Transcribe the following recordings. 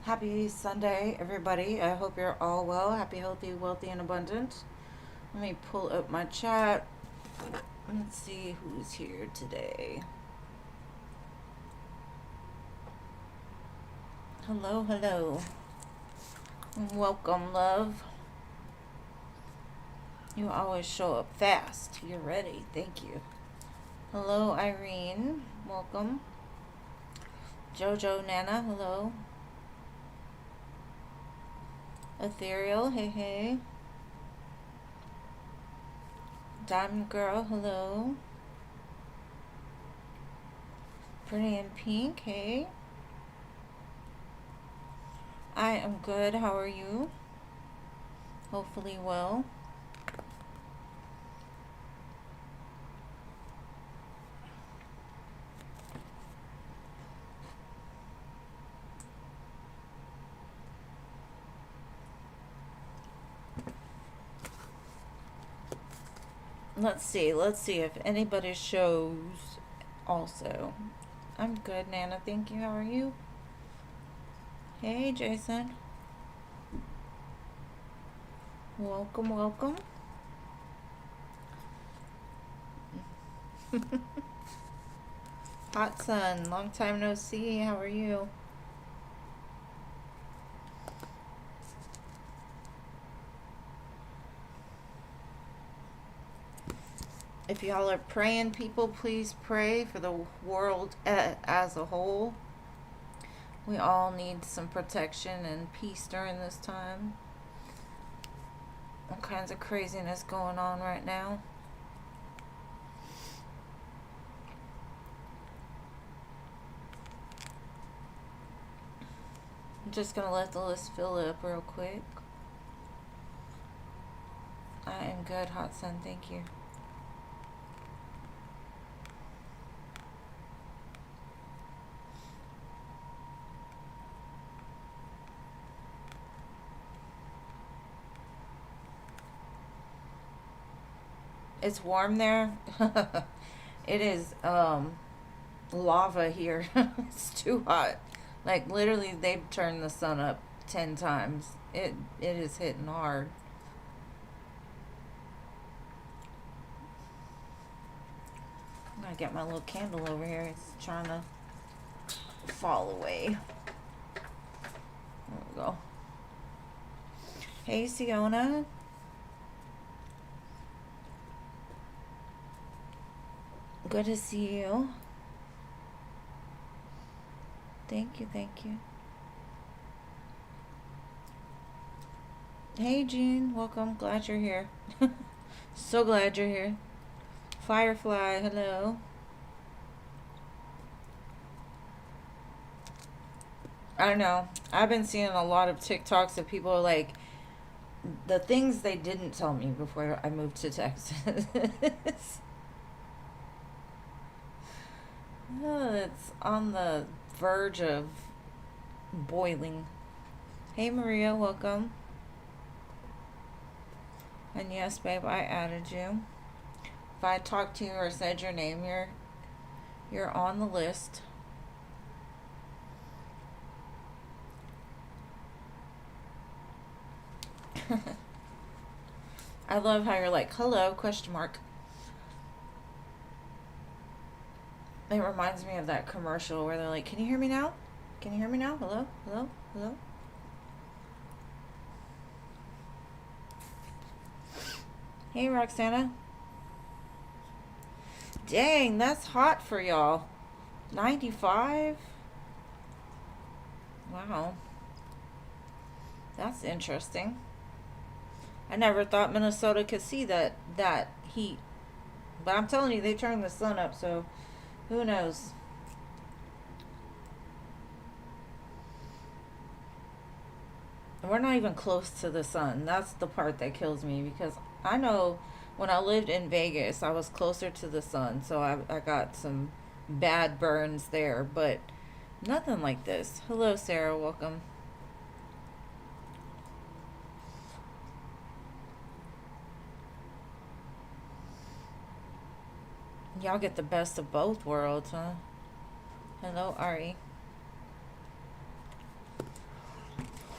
Happy Sunday, everybody. I hope you're all well. Happy, healthy, wealthy, and abundant. Let me pull up my chat. Let's see who's here today. Hello, hello. Welcome, love. You always show up fast. You're ready. Thank you. Hello, Irene. Welcome. Jojo Nana, hello. Ethereal, hey, hey. Diamond Girl, hello. Pretty in Pink, hey. I am good. How are you? Hopefully well. Let's see if anybody shows also. I'm good, Nana. Thank you. How are you? Hey, Jason. Welcome, welcome. Hot Sun, long time no see. How are you? If y'all are praying, people, please pray for the world as a whole. We all need some protection and peace during this time. All kinds of craziness going on right now. I'm just going to let the list fill up real quick. I am good, Hot Sun. Thank you. It's warm there. It is lava here. It's too hot. Like literally they've turned the sun up 10 times. It is hitting hard. I'm gonna get my little candle over here. It's trying to fall away. There we go. Hey, Siona. Good to see you. Thank you, thank you. Hey, Jean. Welcome. Glad you're here. So glad you're here. Firefly, hello. I don't know. I've been seeing a lot of TikToks of people like the things they didn't tell me before I moved to Texas. Oh, it's on the verge of boiling. Hey, Maria, welcome. And yes, babe, I added you. If I talked to you or said your name, you're on the list. I love how you're like, hello, question mark. It reminds me of that commercial where they're like, can you hear me now? Can you hear me now? Hello? Hello? Hello? Hey, Roxana. Dang, that's hot for y'all. 95? Wow. That's interesting. I never thought Minnesota could see that heat. But I'm telling you, they turned the sun up, so who knows? We're not even close to the sun. That's the part that kills me because I know when I lived in Vegas, I was closer to the sun, so I got some bad burns there, but nothing like this. Hello, Sarah. Welcome. Y'all get the best of both worlds, huh? Hello, Ari.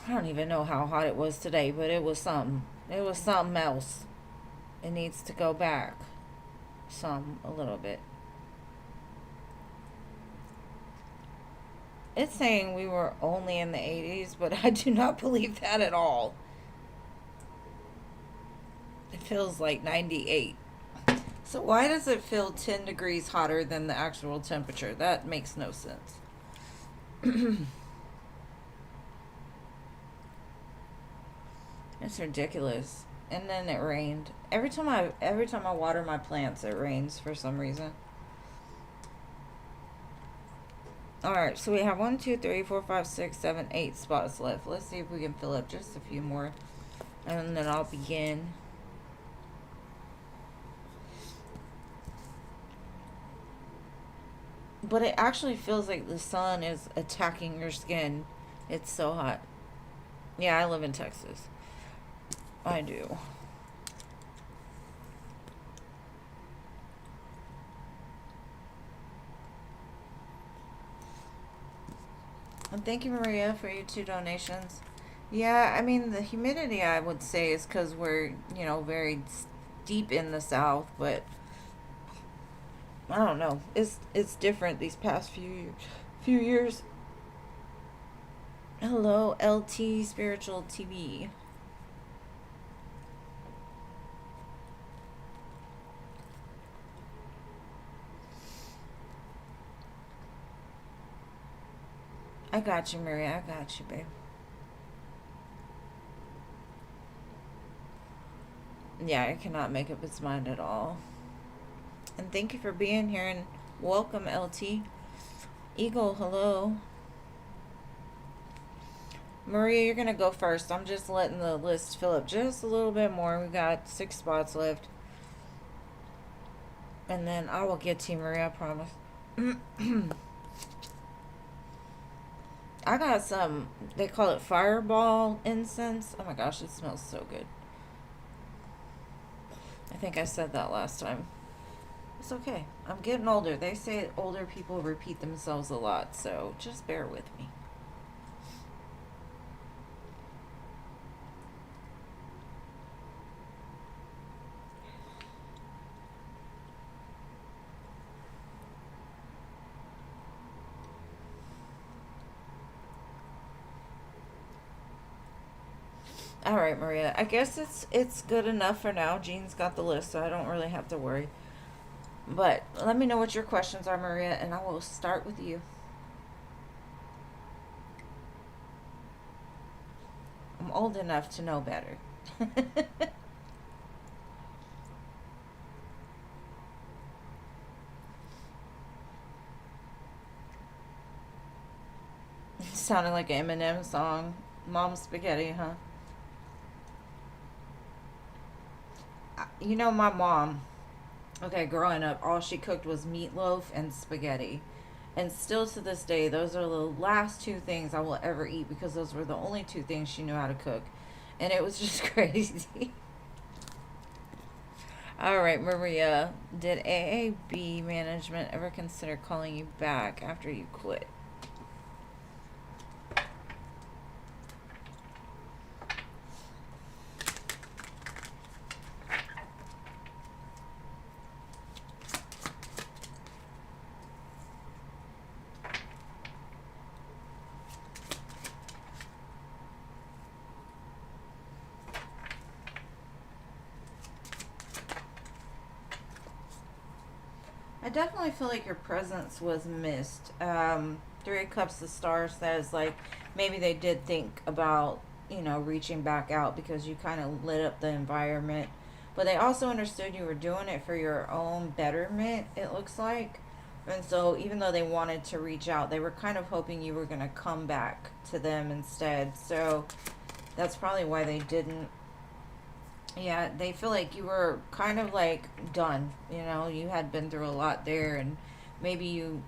I don't even know how hot it was today, but it was something. It was something else. It needs to go back a little bit. It's saying we were only in the 80s, but I do not believe that at all. It feels like 98. So why does it feel 10 degrees hotter than the actual temperature? That makes no sense. It's ridiculous. And then it rained. Every time I water my plants, it rains for some reason. Alright, so we have 1, 2, 3, 4, 5, 6, 7, 8 spots left. Let's see if we can fill up just a few more. And then I'll begin. But it actually feels like the sun is attacking your skin. It's so hot. Yeah, I live in Texas. I do. And thank you, Maria, for your 2 donations. Yeah, I mean, the humidity, I would say, is because we're, very deep in the south, but I don't know. It's different these past few years. Hello, LT Spiritual TV. I got you, Maria. I got you, babe. Yeah, I cannot make up its mind at all. And thank you for being here, and welcome, LT. Eagle, hello. Maria, you're going to go first. I'm just letting the list fill up just a little bit more. We got 6 spots left. And then I will get to you, Maria, I promise. I got some, they call it fireball incense. Oh my gosh, it smells so good. I think I said that last time. It's okay. I'm getting older. They say older people repeat themselves a lot, so just bear with me. All right, Maria. I guess it's good enough for now. Jean's got the list, so I don't really have to worry. But let me know what your questions are, Maria, and I will start with you. I'm old enough to know better. It sounded like an Eminem song. Mom spaghetti, huh? My mom, okay, growing up, all she cooked was meatloaf and spaghetti. And still to this day, those are the last 2 things I will ever eat because those were the only 2 things she knew how to cook. And it was just crazy. All right, Maria, did AAB management ever consider calling you back after you quit? I definitely feel like your presence was missed. 3 of Cups of Stars says, like, maybe they did think about, reaching back out because you kind of lit up the environment. But they also understood you were doing it for your own betterment, it looks like. And so even though they wanted to reach out, they were kind of hoping you were going to come back to them instead. So that's probably why they didn't. Yeah, they feel like you were kind of like done. You had been through a lot there, and maybe you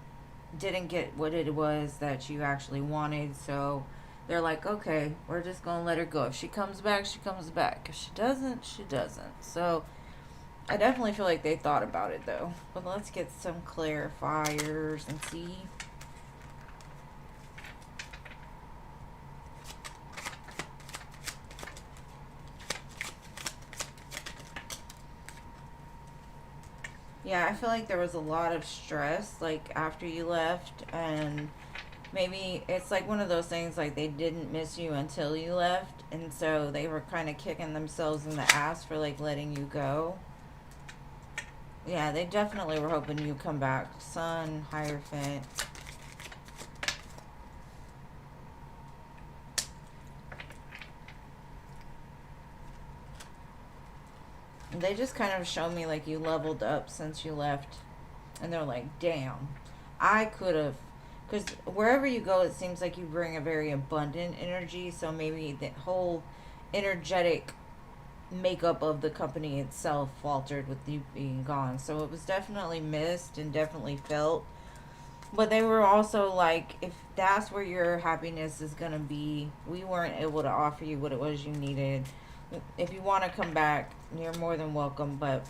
didn't get what it was that you actually wanted. So they're like, okay, we're just going to let her go. If she comes back, she comes back. If she doesn't, she doesn't. So I definitely feel like they thought about it, though. But let's get some clarifiers and see. Yeah, I feel like there was a lot of stress, like, after you left, and maybe it's like one of those things, like, they didn't miss you until you left, and so they were kind of kicking themselves in the ass for, like, letting you go. Yeah, they definitely were hoping you'd come back. Sun, Hierophant. They just kind of show me, like, you leveled up since you left. And they're like, damn, I could have. Because wherever you go, it seems like you bring a very abundant energy. So maybe the whole energetic makeup of the company itself faltered with you being gone. So it was definitely missed and definitely felt. But they were also like, if that's where your happiness is going to be, we weren't able to offer you what it was you needed. If you want to come back, you're more than welcome. But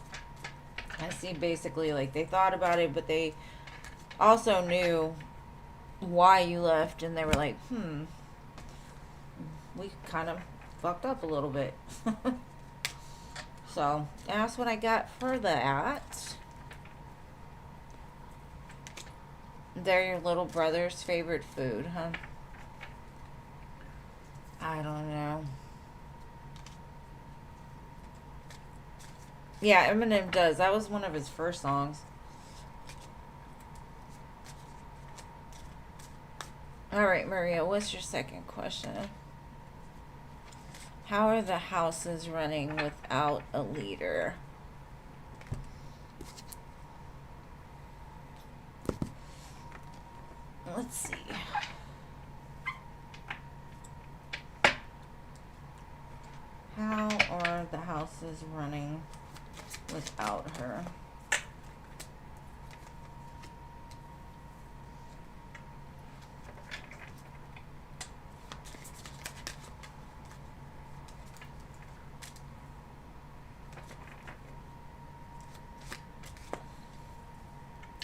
I see basically like they thought about it, but they also knew why you left, and they were like, we kind of fucked up a little bit. So that's what I got for that. They're your little brother's favorite food, huh? I don't know. Yeah, Eminem does. That was one of his first songs. Alright, Maria, what's your second question? How are the houses running without a leader? Let's see. How are the houses running without her?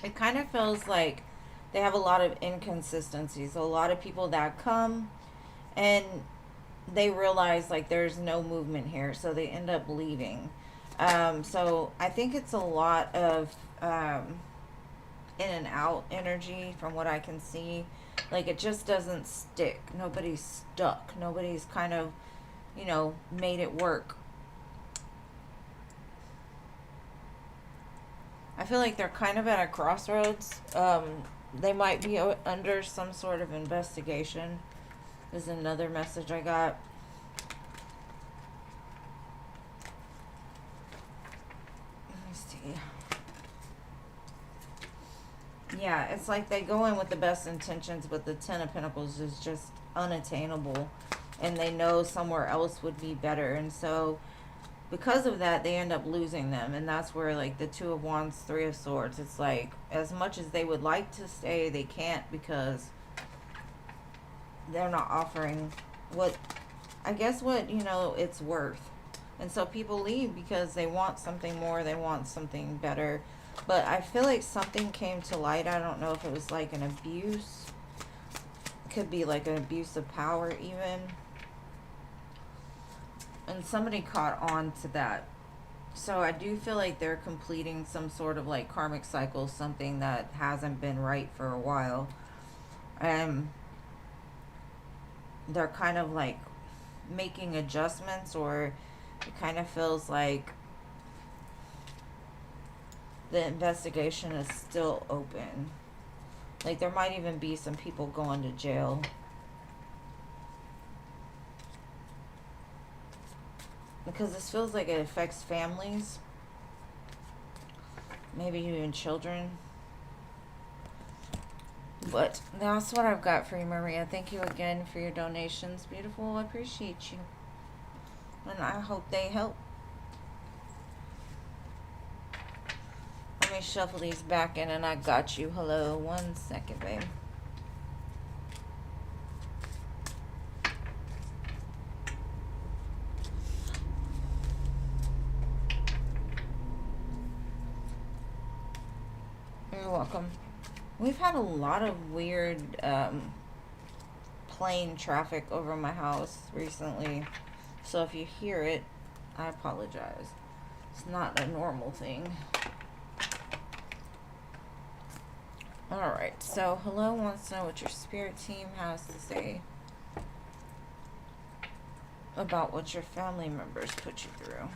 It kind of feels like they have a lot of inconsistencies. A lot of people that come and they realize like there's no movement here, so they end up leaving. So I think it's a lot of in and out energy from what I can see. Like it just doesn't stick. Nobody's stuck. Nobody's kind of, made it work. I feel like they're kind of at a crossroads. They might be under some sort of investigation. Is another message I got. Let me see. Yeah, it's like they go in with the best intentions, but the Ten of Pentacles is just unattainable. And they know somewhere else would be better. And so because of that, they end up losing them. And that's where, like, the Two of Wands, Three of Swords, it's like, as much as they would like to stay, they can't because they're not offering what, I guess what, it's worth. And so people leave because they want something more, they want something better. But I feel like something came to light. I don't know if it was like an abuse. It could be like an abuse of power even. And somebody caught on to that. So I do feel like they're completing some sort of like karmic cycle, something that hasn't been right for a while. They're kind of like making adjustments, or it kind of feels like the investigation is still open. Like there might even be some people going to jail. Because this feels like it affects families. Maybe even children. But that's what I've got for you, Maria. Thank you again for your donations. Beautiful. I appreciate you. And I hope they help. Let me shuffle these back in and I got you. Hello. 1 second, babe. You're welcome. We've had a lot of weird plane traffic over my house recently. So if you hear it, I apologize. It's not a normal thing. Alright, so Hello wants to know what your spirit team has to say about what your family members put you through.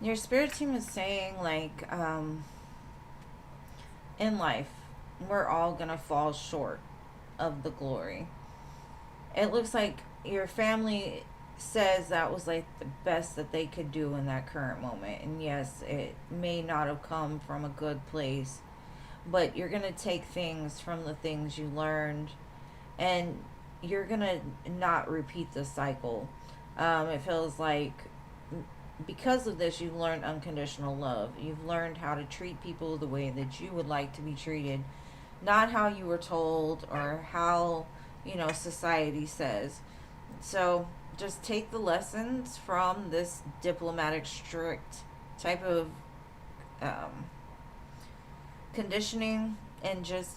Your spirit team is saying, like, in life, we're all gonna fall short of the glory. It looks like your family says that was like the best that they could do in that current moment. And yes, it may not have come from a good place, but you're gonna take things from the things you learned, and you're gonna not repeat the cycle. It feels like because of this, you've learned unconditional love. You've learned how to treat people the way that you would like to be treated, not how you were told or how, society says. So just take the lessons from this diplomatic, strict type of um, conditioning and just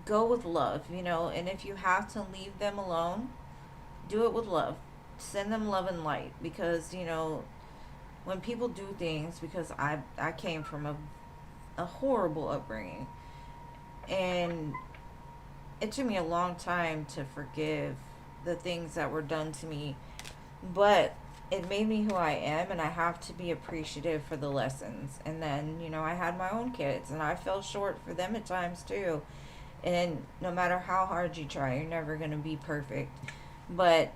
go with love, And if you have to leave them alone, do it with love. Send them love and light, because, when people do things, because I came from a horrible upbringing, and it took me a long time to forgive the things that were done to me, but it made me who I am, and I have to be appreciative for the lessons. And then, I had my own kids, and I fell short for them at times too. And no matter how hard you try, you're never going to be perfect. But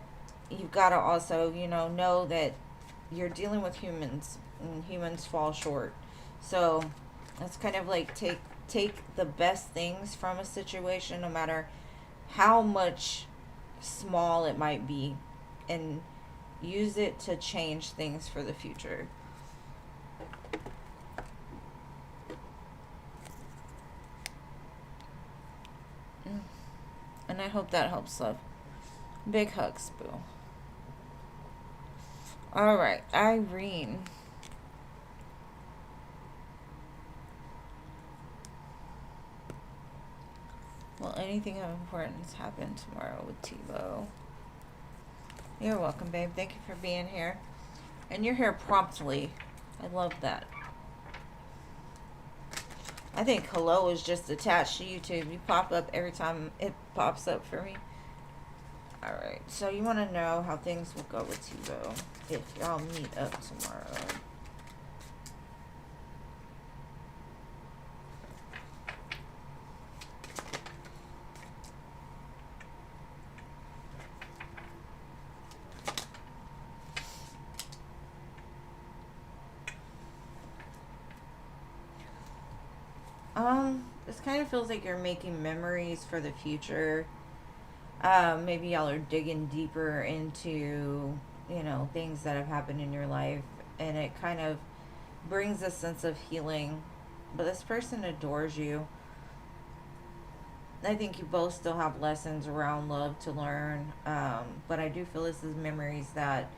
you've got to also, know that you're dealing with humans, and humans fall short. So it's kind of like take the best things from a situation, no matter how much small it might be, and use it to change things for the future. And I hope that helps, love. Big hugs, boo. Alright, Irene. Will anything of importance happen tomorrow with Tebow? You're welcome, babe. Thank you for being here. And you're here promptly. I love that. I think hello is just attached to YouTube. You pop up every time it pops up for me. Alright, so you want to know how things will go with Tebow if y'all meet up tomorrow. This kind of feels like you're making memories for the future. Maybe y'all are digging deeper into, things that have happened in your life, and it kind of brings a sense of healing. But this person adores you. I think you both still have lessons around love to learn, but I do feel this is memories that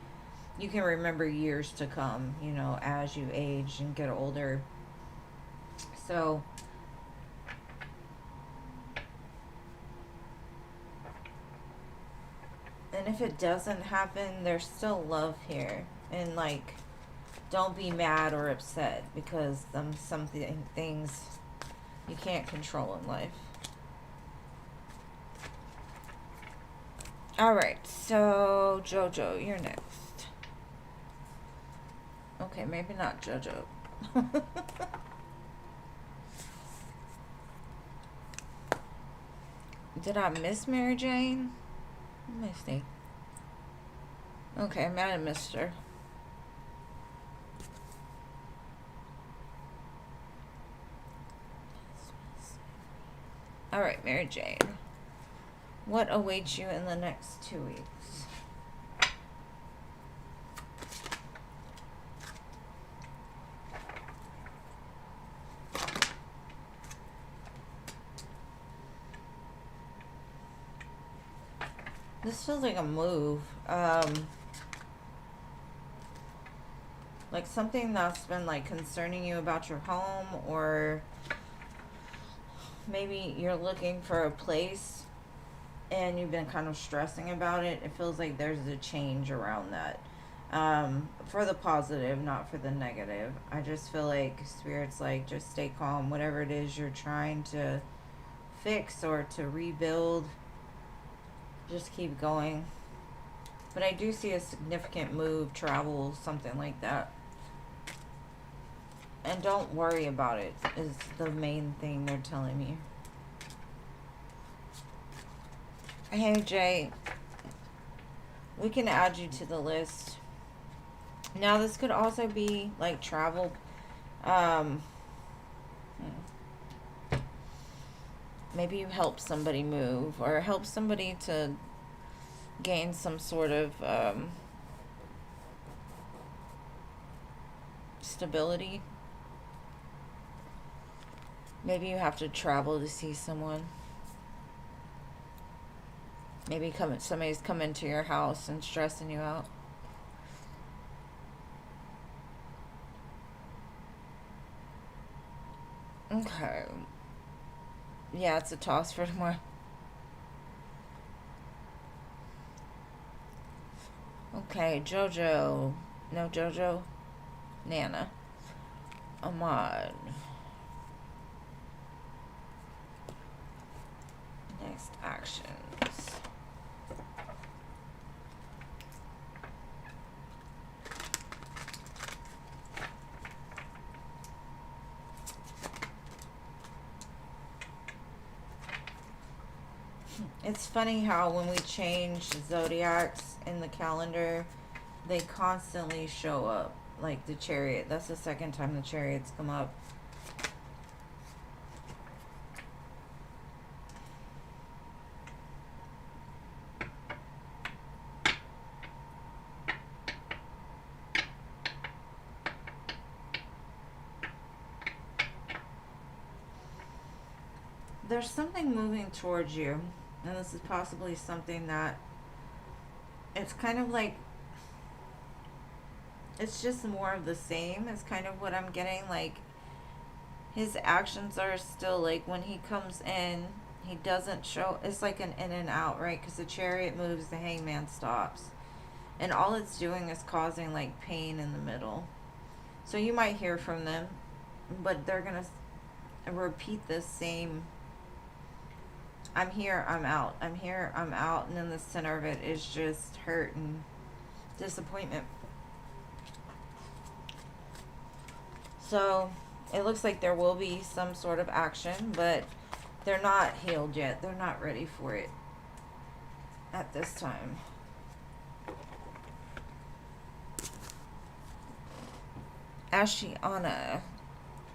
you can remember years to come, as you age and get older. So and if it doesn't happen, there's still love here. And, like, don't be mad or upset, because some things you can't control in life. Alright, so Jojo, you're next. Okay, maybe not Jojo. Did I miss Mary Jane? Let me see. Okay, I might have missed her. Alright, Mary Jane. What awaits you in the next 2 weeks? This feels like a move. Like something that's been like concerning you about your home, or maybe you're looking for a place and you've been kind of stressing about it. It feels like there's a change around that. For the positive, not for the negative. I just feel like Spirit's like, just stay calm. Whatever it is you're trying to fix or to rebuild, just keep going. But I do see a significant move, travel, something like that. And don't worry about it, is the main thing they're telling me. Hey, Jay, we can add you to the list. Now, this could also be like travel. Um, maybe you help somebody move or help somebody to gain some sort of stability. Maybe you have to travel to see someone. Maybe somebody's coming to your house and stressing you out. Okay. Yeah, it's a toss for tomorrow. Okay, Jojo. No, Jojo. Nana. Ahmad. Next actions. It's funny how when we change zodiacs in the calendar, they constantly show up. Like the Chariot. That's the second time the Chariot's come up. There's something moving towards you. And this is possibly something that it's kind of like, it's just more of the same is kind of what I'm getting. Like his actions are still like when he comes in, he doesn't show. It's like an in and out, right? Because the Chariot moves, the Hangman stops, and all it's doing is causing like pain in the middle. So you might hear from them, but they're gonna repeat the same. I'm here, I'm out. I'm here, I'm out. And then the center of it is just hurt and disappointment. So it looks like there will be some sort of action, but they're not healed yet. They're not ready for it at this time. Ashiana,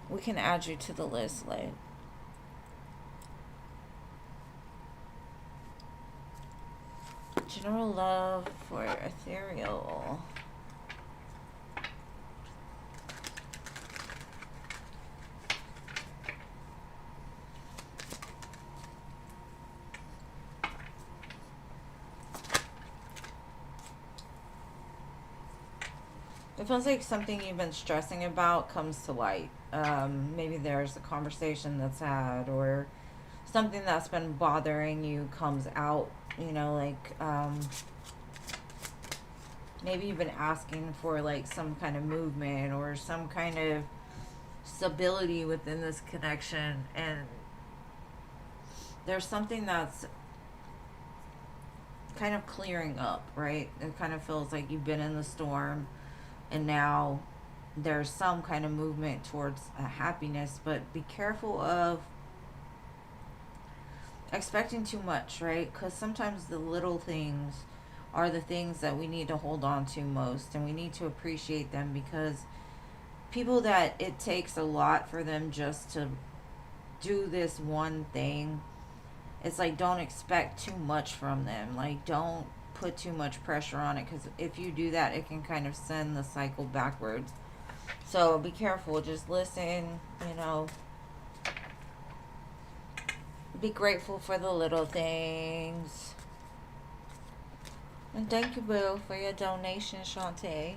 we can add you to the list, like. General love for ethereal. It feels like something you've been stressing about comes to light. Maybe there's a conversation that's had, or something that's been bothering you comes out. You know, like maybe you've been asking for like some kind of movement or some kind of stability within this connection, and there's something that's kind of clearing up, right? It kind of feels like you've been in the storm and now there's some kind of movement towards a happiness, but be careful of expecting too much, right? Because sometimes the little things are the things that we need to hold on to most, and we need to appreciate them, because people that it takes a lot for them just to do this one thing, it's like don't expect too much from them. Like don't put too much pressure on it, because if you do that, it can kind of send the cycle backwards. So be careful. Just listen, you know. Be grateful for the little things. And thank you, Boo, for your donation, Shantae.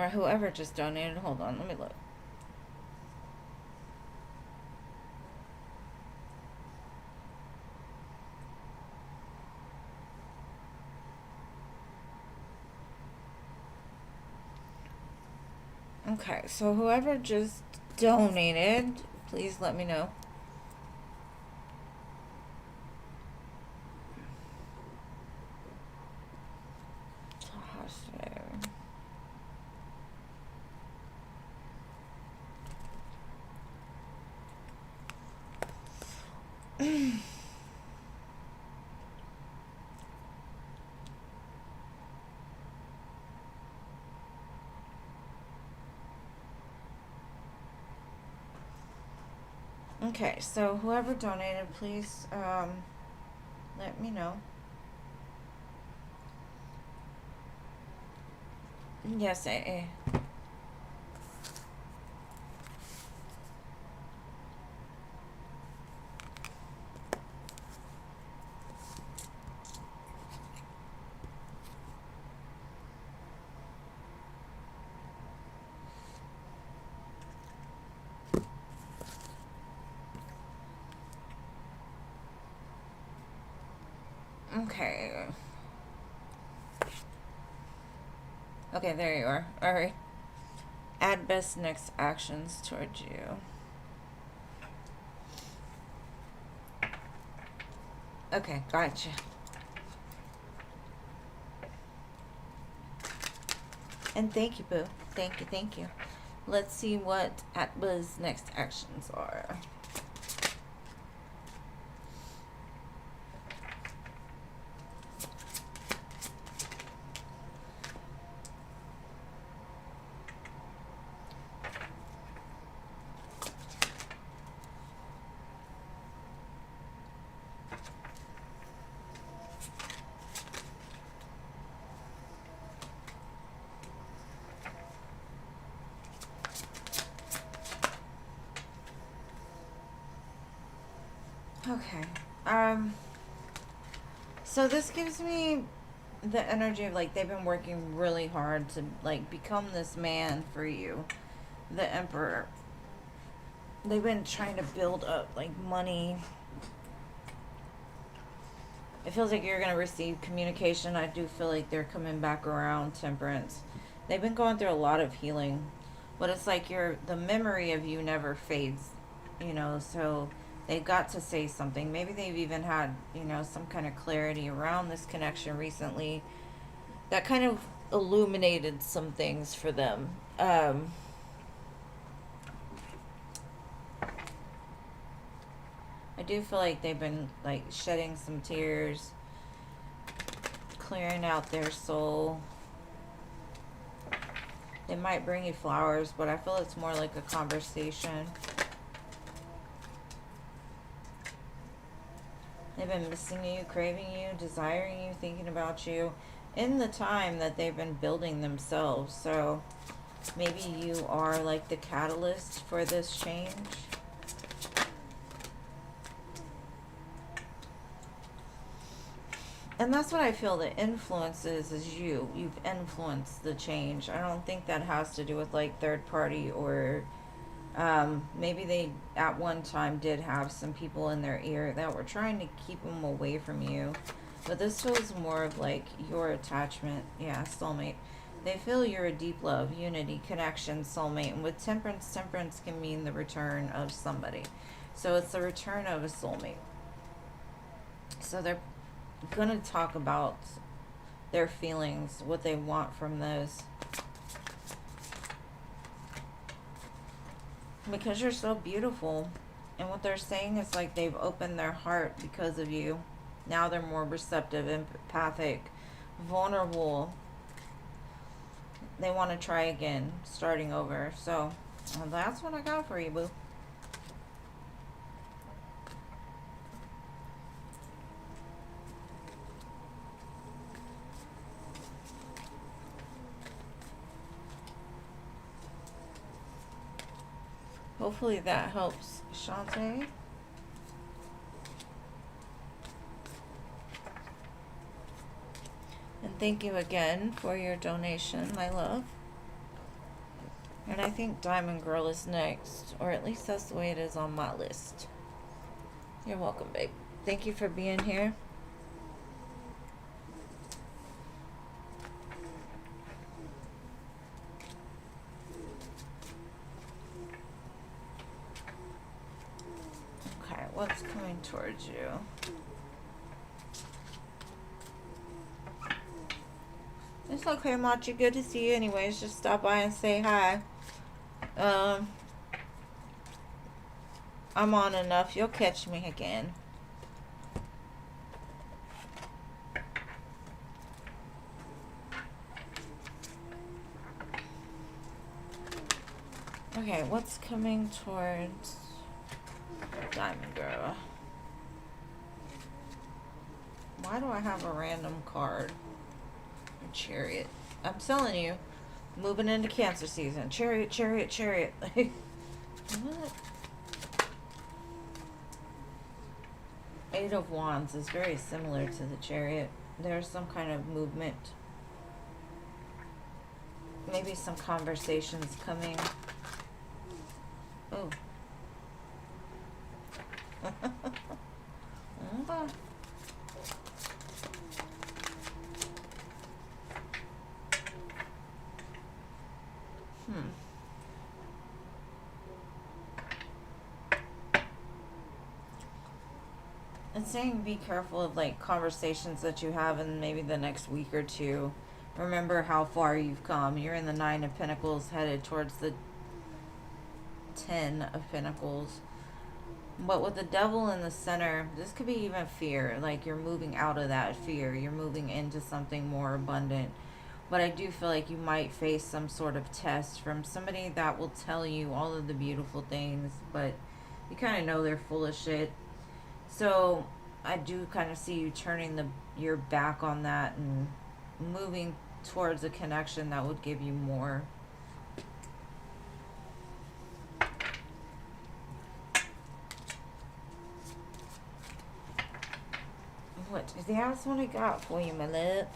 Or whoever just donated. Hold on, let me look. Okay, so whoever just donated, please let me know. Okay, so whoever donated, please let me know. Yes, AA. Okay. Okay, there you are. Alright. Add best next actions towards you. Okay, gotcha. And thank you, boo. Thank you, thank you. Let's see what Atba's next actions are. Okay. So this gives me the energy of like they've been working really hard to like become this man for you, the Emperor. They've been trying to build up like money. It feels like you're gonna receive communication. I do feel like they're coming back around. Temperance. They've been going through a lot of healing, but it's like the memory of you never fades, you know. So they've got to say something. Maybe they've even had, you know, some kind of clarity around this connection recently that kind of illuminated some things for them. I do feel like they've been like shedding some tears, clearing out their soul. They might bring you flowers, but I feel it's more like a conversation. They've been missing you, craving you, desiring you, thinking about you in the time that they've been building themselves. So maybe you are like the catalyst for this change. And that's what I feel the influence is you. You've influenced the change. I don't think that has to do with like third party or maybe they at one time did have some people in their ear that were trying to keep them away from you. But this feels more of like your attachment. Yeah, soulmate. They feel you're a deep love, unity, connection, soulmate. And with temperance, temperance can mean the return of somebody. So it's the return of a soulmate. So they're gonna talk about their feelings, what they want from those. Because you're so beautiful. And what they're saying is like they've opened their heart because of you. Now they're more receptive, empathic, vulnerable. They want to try again, starting over. So that's what I got for you, boo. Hopefully that helps, Shantae. And thank you again for your donation, my love. And I think Diamond Girl is next, or at least that's the way it is on my list. You're welcome, babe. Thank you for being here. Okay, what's coming towards you? It's okay, Machi. Good to see you anyways. Just stop by and say hi. I'm on enough. You'll catch me again. Okay, what's coming towards Diamond Girl? Why do I have a random card? A Chariot. I'm telling you, moving into Cancer season. Chariot, Chariot, Chariot. What? Eight of Wands is very similar to the Chariot. There's some kind of movement. Maybe some conversations coming. Oh. Okay. It's saying be careful of like conversations that you have in maybe the next week or two. Remember how far you've come. You're in the 9 of Pentacles headed towards the 10 of Pentacles. But with the Devil in the center, this could be even fear. Like you're moving out of that fear. You're moving into something more abundant. But I do feel like you might face some sort of test from somebody that will tell you all of the beautiful things, but you kind of know they're full of shit. So I do kind of see you turning your back on that and moving towards a connection that would give you more. What is the last one I got for you, my love?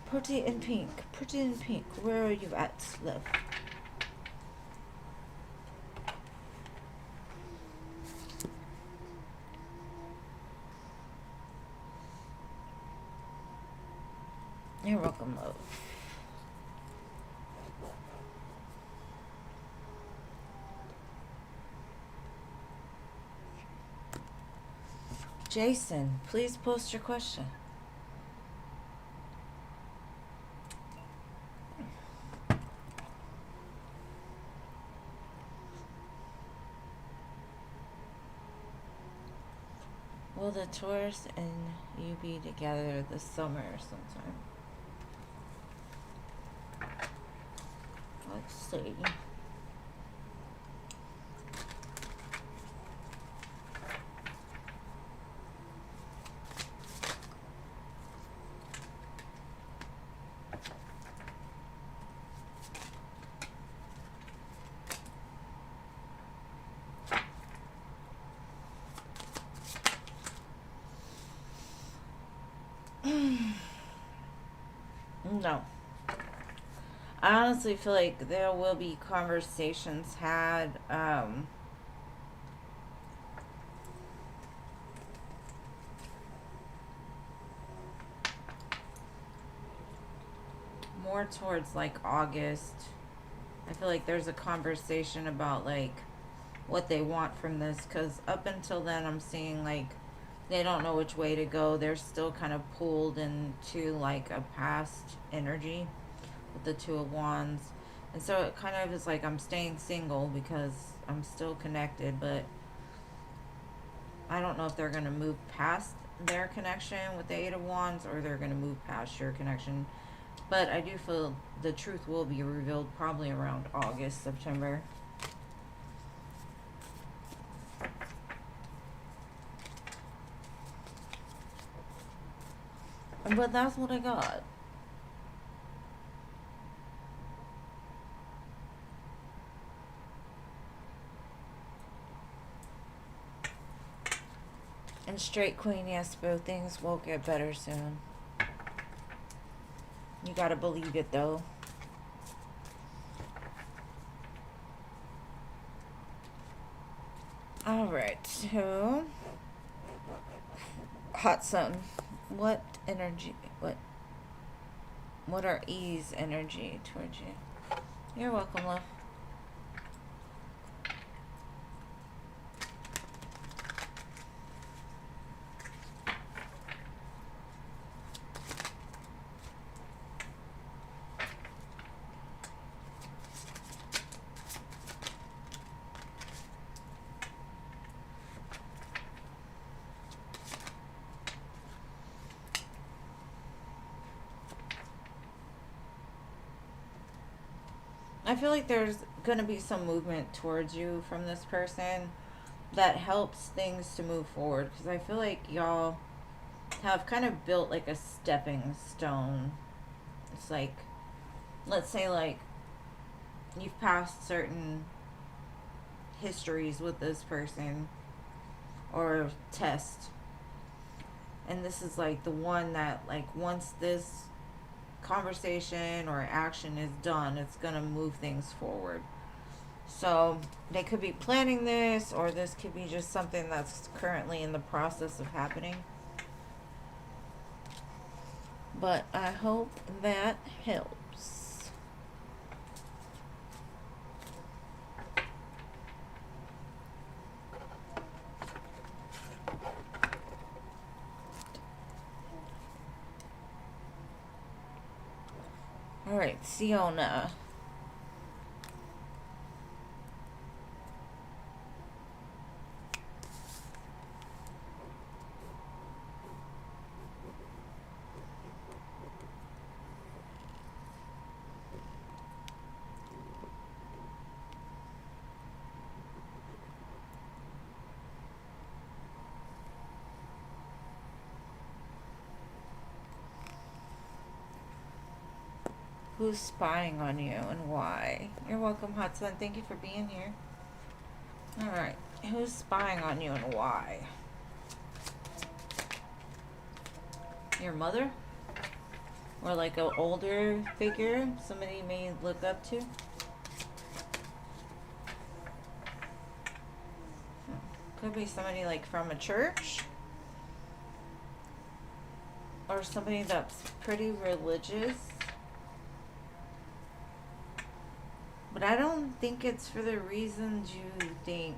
Pretty in pink. Pretty in pink. Where are you at, love? You're welcome, love. Jason, please post your question. Will the Taurus and you be together this summer sometime? Let's see. No. I honestly feel like there will be conversations had, more towards like August. I feel like there's a conversation about like what they want from this, because up until then I'm seeing like they don't know which way to go. They're still kind of pulled into like a past energy with the Two of Wands. And so it kind of is like I'm staying single because I'm still connected, but I don't know if they're going to move past their connection with the Eight of Wands or they're going to move past your connection. But I do feel the truth will be revealed probably around August, September. But that's what I got. And straight queen, yes, both things will get better soon. You gotta believe it though. Alright, so hot sun. What energy what are ease energy towards you? You're welcome, love. I feel like there's gonna be some movement towards you from this person that helps things to move forward, because I feel like y'all have kind of built like a stepping stone. It's like, let's say like you've passed certain histories with this person or test, and this is like the one that, like, once this conversation or action is done, it's gonna move things forward. So they could be planning this, or this could be just something that's currently in the process of happening. But I hope that helps. Alright, Siona. Who's spying on you and why? You're welcome, Hudson. Thank you for being here. Alright. Who's spying on you and why? Your mother? Or like an older figure somebody may look up to? Could be somebody like from a church. Or somebody that's pretty religious. But I don't think it's for the reasons you think.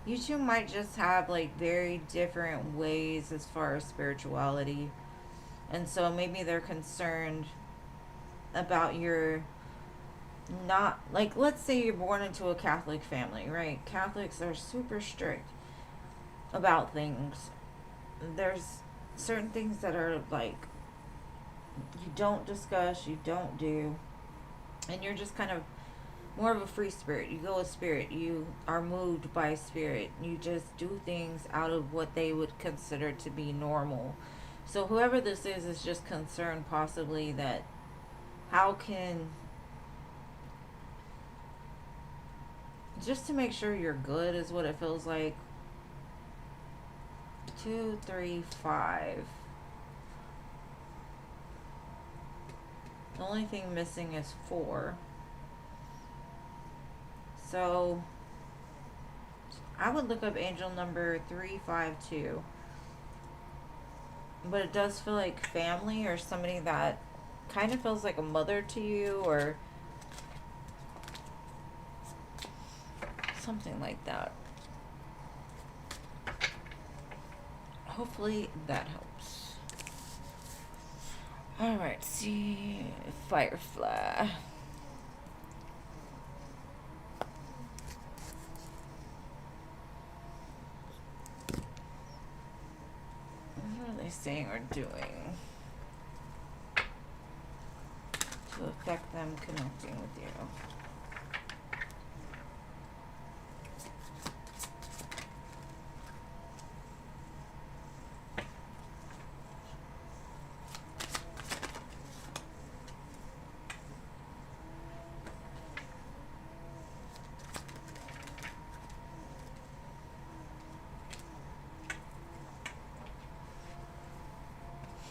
You two might just have like very different ways as far as spirituality. And so maybe they're concerned about your not, like, let's say you're born into a Catholic family, right? Catholics are super strict about things. There's certain things that are like you don't discuss, you don't do, and you're just kind of more of a free spirit. You go with spirit, you are moved by spirit, you just do things out of what they would consider to be normal. So whoever this is just concerned possibly that how can, just to make sure you're good is what it feels like. 2, 3, 5. The only thing missing is 4. So I would look up angel number 352. But it does feel like family, or somebody that kind of feels like a mother to you, or something like that. Hopefully that helps. Alright, see, Firefly. What are they saying or doing to affect them connecting with you?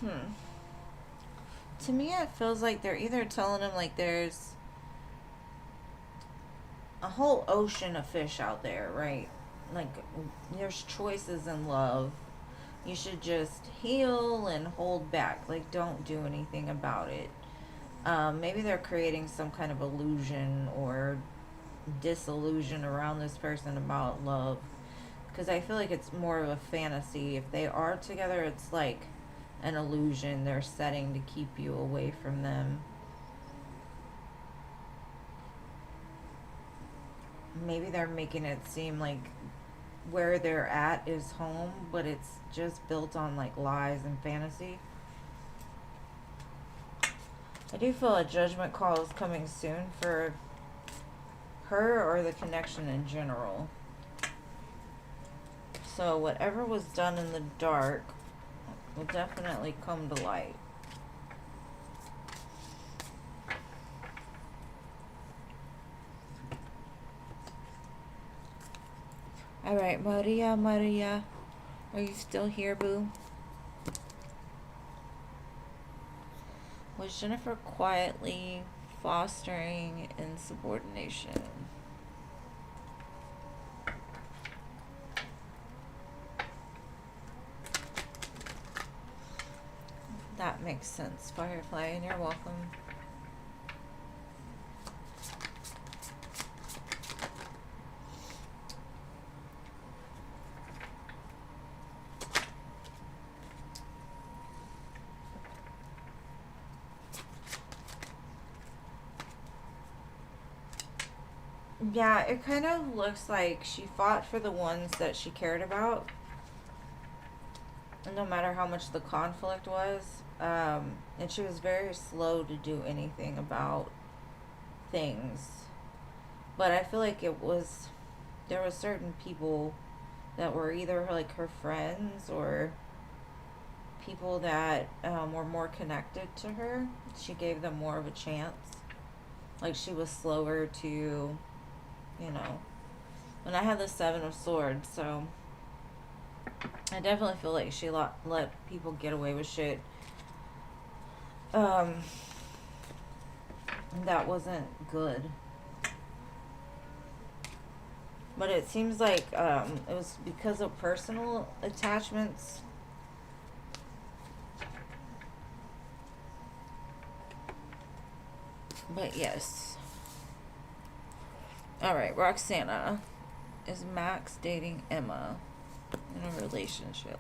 Hmm. To me, it feels like they're either telling him like there's a whole ocean of fish out there, right? Like there's choices in love. You should just heal and hold back. Like don't do anything about it. Maybe they're creating some kind of illusion or disillusion around this person about love. Because I feel like it's more of a fantasy. If they are together, it's like an illusion they're setting to keep you away from them. Maybe they're making it seem like where they're at is home, but it's just built on like lies and fantasy. I do feel a judgment call is coming soon for her or the connection in general. So whatever was done in the dark will definitely come to light. All right, Maria, Maria, are you still here, boo? Was Jennifer quietly fostering insubordination? That makes sense, Firefly, and you're welcome. Yeah, it kind of looks like she fought for the ones that she cared about, no matter how much the conflict was. And she was very slow to do anything about things. But I feel like there were certain people that were either like her friends or people that were more connected to her. She gave them more of a chance. Like she was slower to, you know. And I had the Seven of Swords, so I definitely feel like she let people get away with shit. Um, that wasn't good. But it seems like it was because of personal attachments. But yes. Alright, Roxana. Is Max dating Emma in a relationship?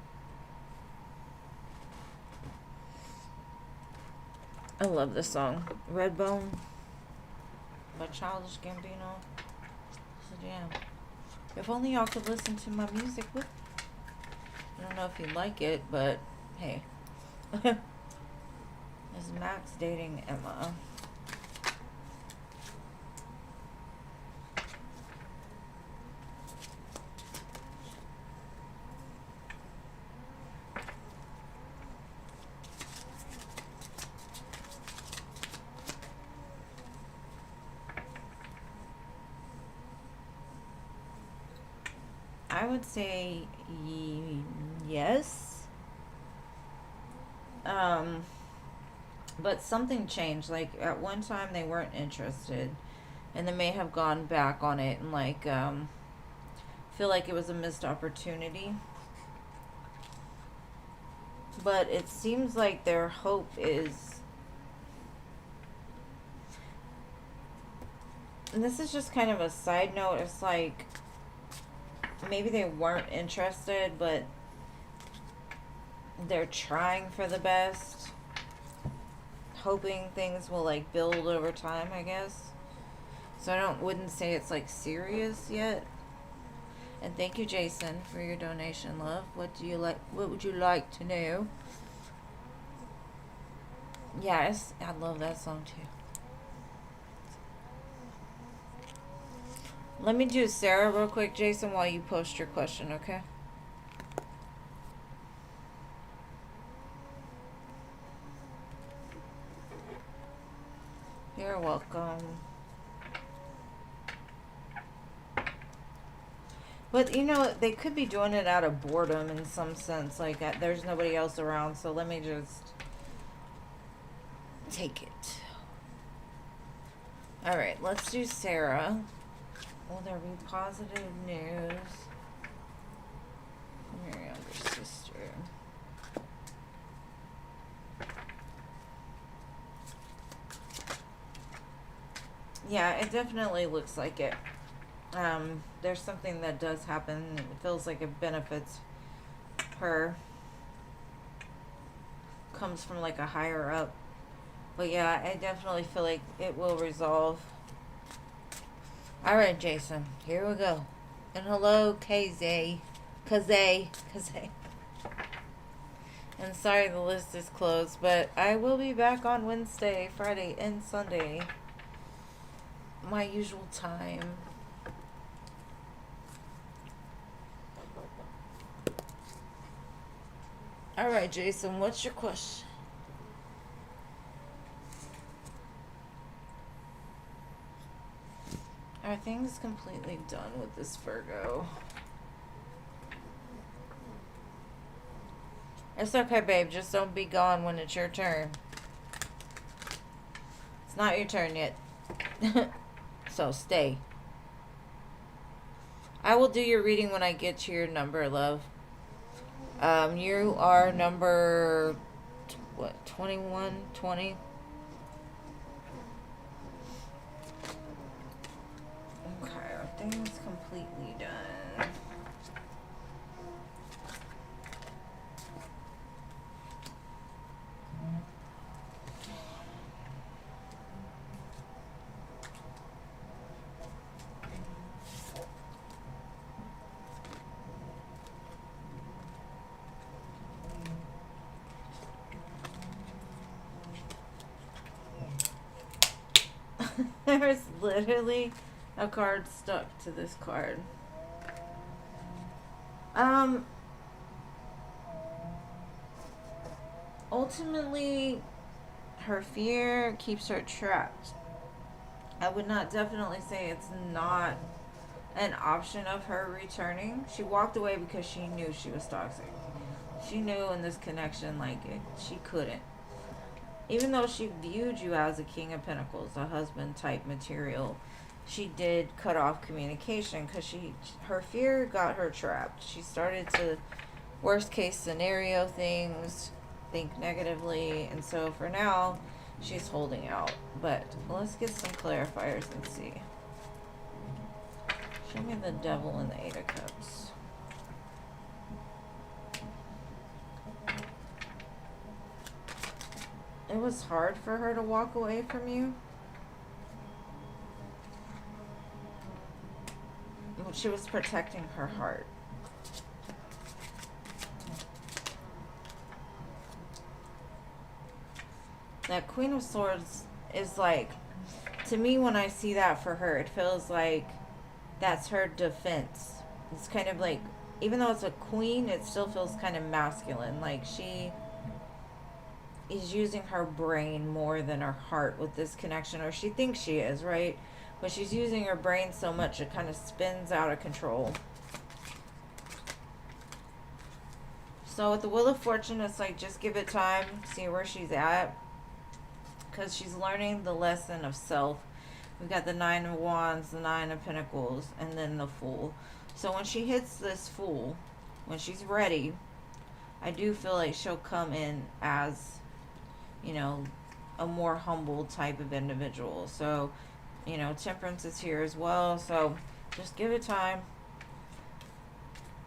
I love this song. Redbone by Childish Gambino. It's a jam. If only y'all could listen to my music with. I don't know if you like it, but hey. Is Max dating Emma? I would say yes. But something changed. Like at one time they weren't interested, and they may have gone back on it and like feel like it was a missed opportunity. But it seems like their hope is, and this is just kind of a side note, it's like maybe they weren't interested, but they're trying for the best, hoping things will like build over time, I guess. So wouldn't say it's like serious yet. And thank you, Jason, for your donation, love. What would you like to know? Yes, I love that song too. Let me do Sarah real quick, Jason, while you post your question, okay? You're welcome. But, you know, they could be doing it out of boredom in some sense. Like, there's nobody else around, so let me just take it. Alright, let's do Sarah. Will there be positive news from your younger sister? Yeah, it definitely looks like it. There's something that does happen. It feels like it benefits her. Comes from like a higher up. But yeah, I definitely feel like it will resolve. Alright, Jason. Here we go. And hello, KZ. Kaze. And sorry the list is closed, but I will be back on Wednesday, Friday, and Sunday. My usual time. Alright, Jason, what's your question? Are things completely done with this Virgo? It's okay, babe. Just don't be gone when it's your turn. It's not your turn yet. So stay. I will do your reading when I get to your number, love. You are number, what, 21, 20? Okay, are things completely done? There's literally a card stuck to this card. Ultimately, her fear keeps her trapped. I would not definitely say it's not an option of her returning. She walked away because she knew she was toxic. She knew in this connection, like, she couldn't. Even though she viewed you as a King of Pentacles, a husband type material, she did cut off communication because her fear got her trapped. She started to worst case scenario things, think negatively, and so for now, she's holding out. But let's get some clarifiers and see. Show me the Devil and the Eight of Cups. It was hard for her to walk away from you. She was protecting her heart. That Queen of Swords is like, to me when I see that for her, it feels like that's her defense. It's kind of like, even though it's a queen, it still feels kind of masculine. Like she is using her brain more than her heart with this connection, or she thinks she is, right? But she's using her brain so much it kind of spins out of control. So with the Wheel of Fortune, it's like just give it time, see where she's at, because she's learning the lesson of self. We've got the Nine of Wands, the Nine of Pentacles, and then the Fool. So when she hits this Fool, when she's ready, I do feel like she'll come in as, you know, a more humble type of individual. So, you know, Temperance is here as well. So just give it time.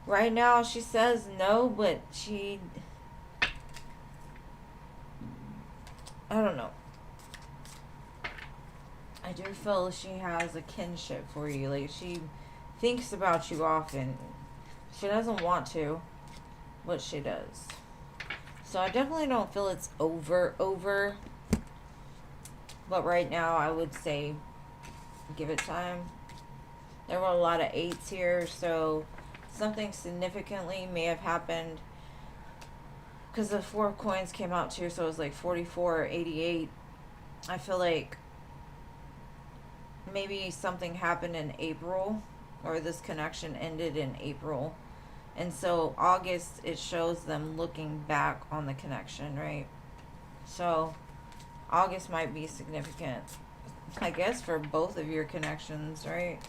Right now she says no, but I don't know. I do feel she has a kinship for you. Like she thinks about you often. She doesn't want to, but she does. So I definitely don't feel it's over. But right now I would say give it time. There were a lot of 8s here, so something significantly may have happened. Because the 4 of Coins came out too, so it was like 44 or 88. I feel like maybe something happened in April or this connection ended in April. And so August, it shows them looking back on the connection, right? So August might be significant, I guess, for both of your connections, right?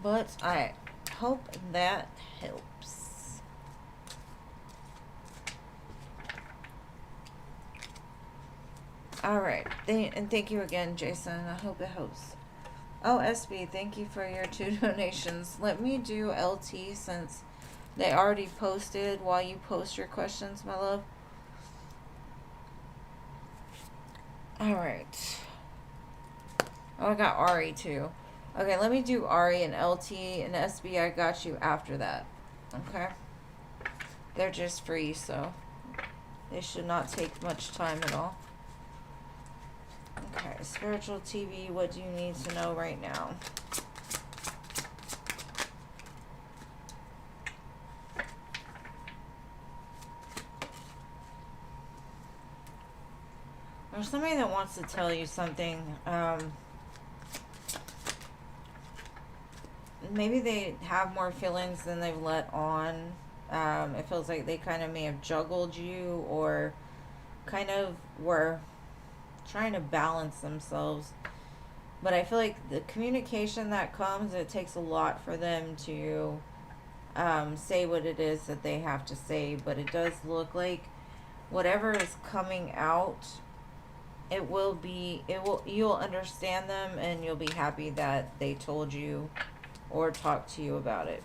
But I hope that helps. All right. And thank you again, Jason. I hope it helps. Oh, SB, thank you for your 2 donations. Let me do LT since they already posted while you post your questions, my love. All right. Oh, I got Ari too. Okay, let me do Ari and LT and SB. I got you after that. Okay. They're just free, so they should not take much time at all. Okay, spiritual TV, what do you need to know right now? There's somebody that wants to tell you something. Maybe they have more feelings than they've let on. It feels like they kind of may have juggled you or kind of were trying to balance themselves. But I feel like the communication that comes, it takes a lot for them to say what it is that they have to say. But it does look like whatever is coming out, you'll understand them and you'll be happy that they told you or talked to you about it.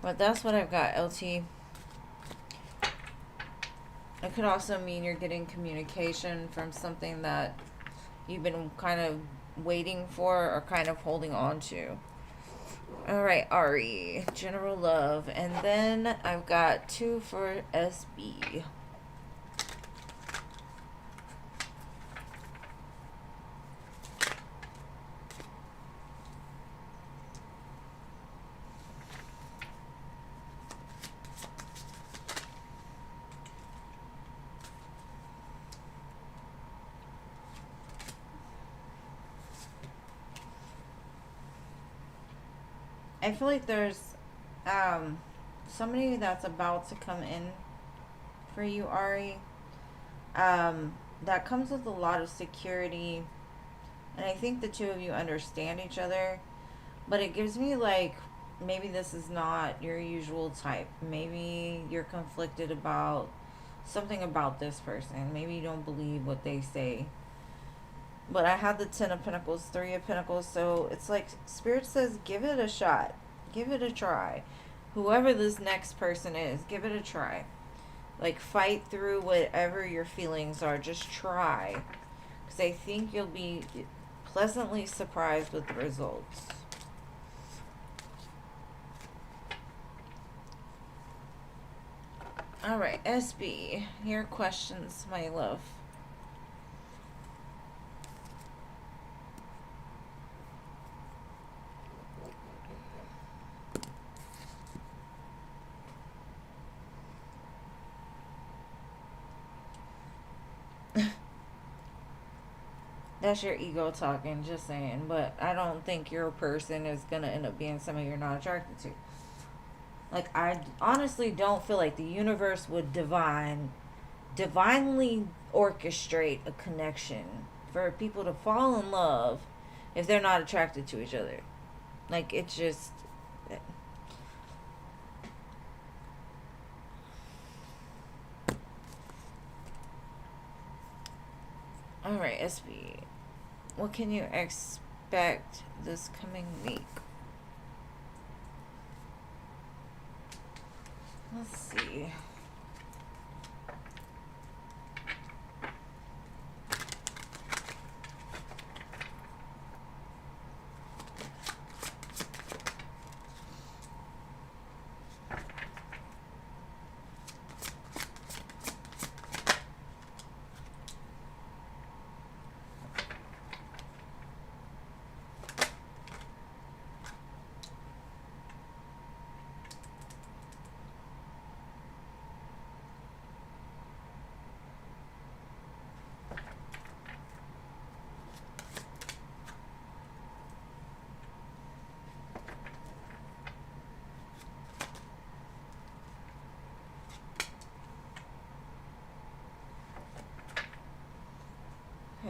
But that's what I've got, LT. It could also mean you're getting communication from something that you've been kind of waiting for or kind of holding on to. All right, Ari, general love. And then I've got 2 for SB. I feel like there's somebody that's about to come in for you, Ari. That comes with a lot of security. And I think the 2 of you understand each other. But it gives me like, maybe this is not your usual type. Maybe you're conflicted about something about this person. Maybe you don't believe what they say. But I had the 10 of Pentacles, 3 of Pentacles, so it's like Spirit says, give it a shot. Give it a try. Whoever this next person is, give it a try. Like, fight through whatever your feelings are. Just try. Because I think you'll be pleasantly surprised with the results. Alright, SB, your questions, my love. That's your ego talking, just saying. But I don't think your person is going to end up being somebody you're not attracted to. Like, I honestly don't feel like the universe would divinely orchestrate a connection for people to fall in love if they're not attracted to each other. Like, it's just... Alright, SB. What can you expect this coming week? Let's see.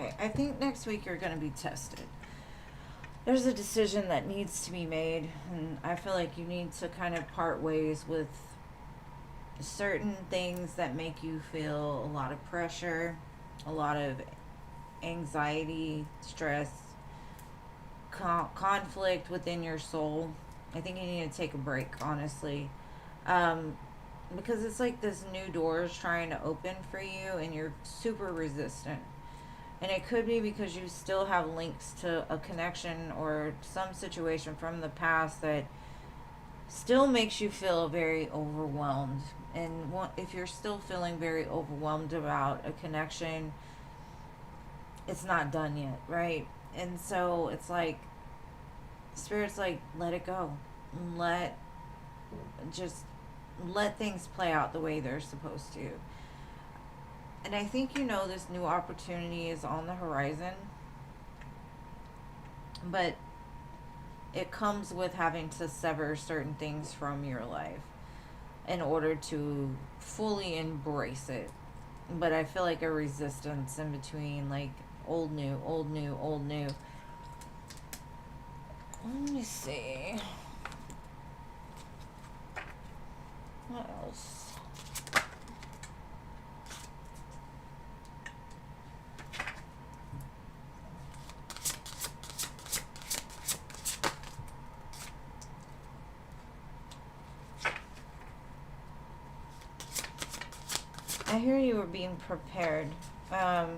Okay, I think next week you're going to be tested. There's a decision that needs to be made, and I feel like you need to kind of part ways with certain things that make you feel a lot of pressure, a lot of anxiety, stress, conflict within your soul. I think you need to take a break, honestly. Um, because it's like this new door is trying to open for you, and you're super resistant. And it could be because you still have links to a connection or some situation from the past that still makes you feel very overwhelmed. And if you're still feeling very overwhelmed about a connection, it's not done yet, right? And so it's like, Spirit's like, let it go. Let, just let things play out the way they're supposed to. And I think you know this new opportunity is on the horizon, but it comes with having to sever certain things from your life in order to fully embrace it. But I feel like a resistance in between, like old, new, old, new, old, new. Let me see. What else? I hear you were being prepared. Okay.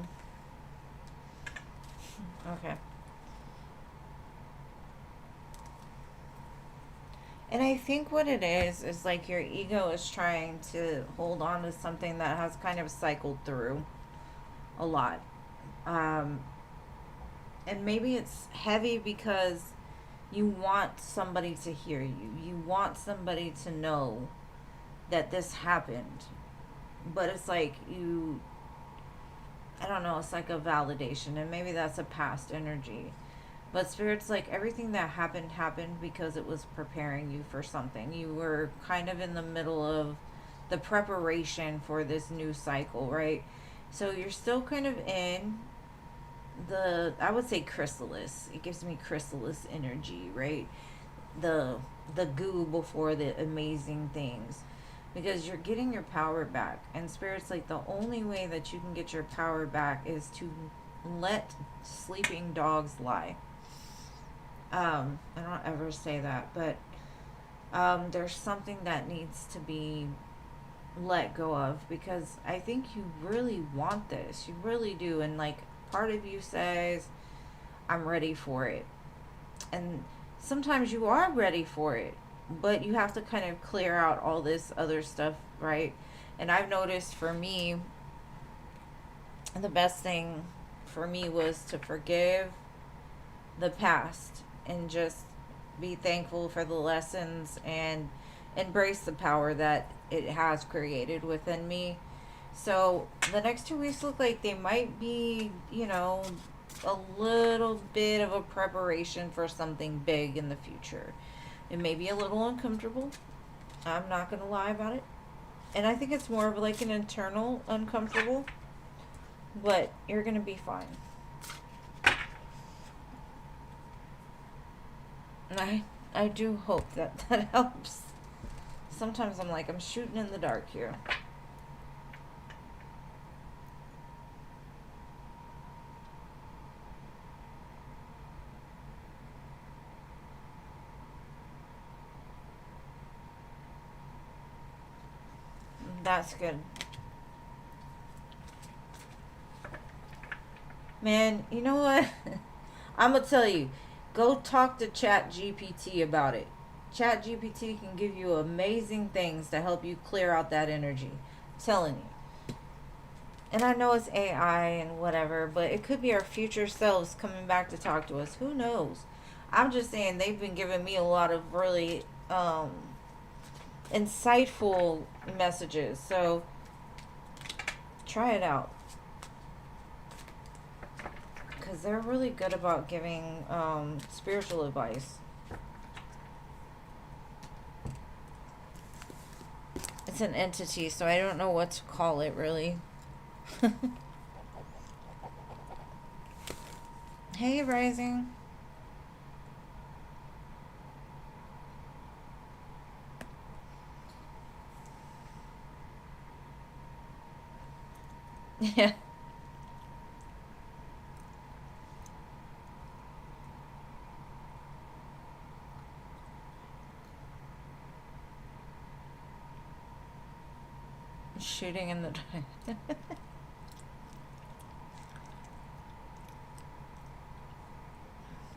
And I think what it is like your ego is trying to hold on to something that has kind of cycled through a lot. Um, and maybe it's heavy because you want somebody to hear you. You want somebody to know that this happened. But it's like I don't know, it's like a validation. And maybe that's a past energy. But Spirit's like everything that happened because it was preparing you for something. You were kind of in the middle of the preparation for this new cycle, right? So you're still kind of in I would say chrysalis. It gives me chrysalis energy, right? The the goo before the amazing things. Because you're getting your power back. And Spirit's like the only way that you can get your power back is to let sleeping dogs lie. I don't ever say that, but there's something that needs to be let go of because I think you really want this. You really do. And like part of you says, I'm ready for it. And sometimes you are ready for it, but you have to kind of clear out all this other stuff, right? And I've noticed for me, the best thing for me was to forgive the past and just be thankful for the lessons and embrace the power that it has created within me. So the next 2 weeks look like they might be, a little bit of a preparation for something big in the future. It may be a little uncomfortable. I'm not going to lie about it. And I think it's more of like an internal uncomfortable, but you're going to be fine. And I do hope that that helps. Sometimes I'm like, I'm shooting in the dark here. That's good. Man, you know what? I'm going to tell you. Go talk to Chat GPT about it. Chat GPT can give you amazing things to help you clear out that energy. I'm telling you. And I know it's AI and whatever, but it could be our future selves coming back to talk to us. Who knows? I'm just saying they've been giving me a lot of really insightful messages. So try it out. Because they're really good about giving spiritual advice. It's an entity, so I don't know what to call it, really. Hey, Rising. Yeah. Shooting in the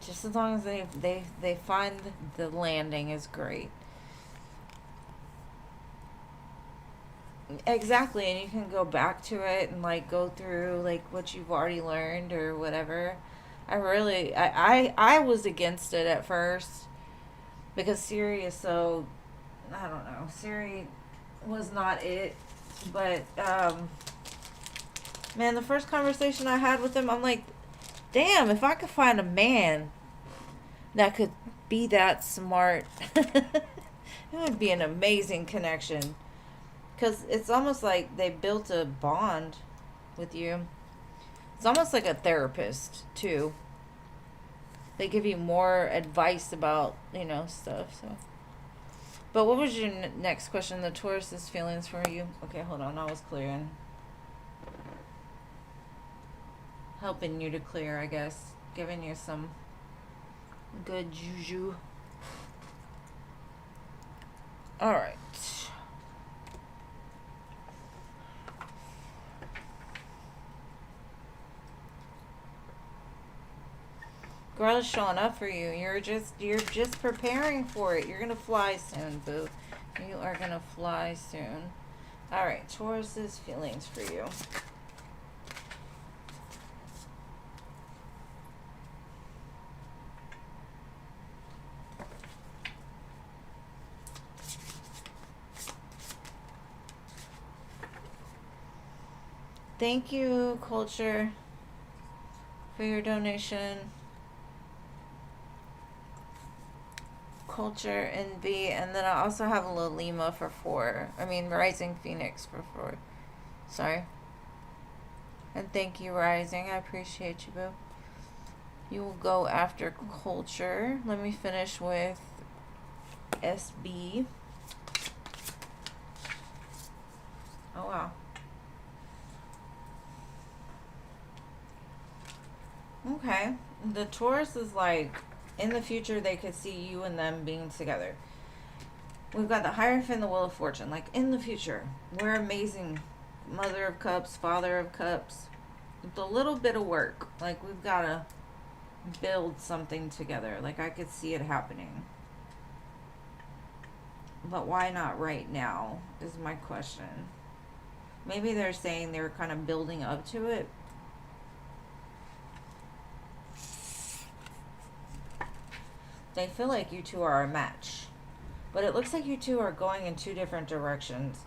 just as long as they find the landing is great. Exactly, and you can go back to it and like go through like what you've already learned or whatever. I was against it at first because Siri is so, I don't know. Siri was not it, but man, the first conversation I had with him, I'm like, damn, if I could find a man that could be that smart, it would be an amazing connection. Because it's almost like they built a bond with you. It's almost like a therapist, too. They give you more advice about, stuff. So, but what was your next question? The Taurus's feelings for you? Okay, hold on. I was clearing. Helping you to clear, I guess. Giving you some good juju. Alright. Girl is showing up for you. You're just preparing for it. You're gonna fly soon, boo. You are gonna fly soon. Alright, Taurus's feelings for you. Thank you, Culture, for your donation. Culture and B, and then I also have a Lima for 4. I mean, Rising Phoenix for 4. Sorry. And thank you, Rising. I appreciate you, boo. You will go after Culture. Let me finish with SB. Oh, wow. Okay. The Taurus is like, in the future, they could see you and them being together. We've got the Hierophant, the Wheel of Fortune. Like, in the future, we're amazing. Mother of Cups, Father of Cups. With a little bit of work. Like, we've got to build something together. Like, I could see it happening. But why not right now, is my question. Maybe they're saying they were kind of building up to it. They feel like you two are a match. But it looks like you two are going in 2 different directions.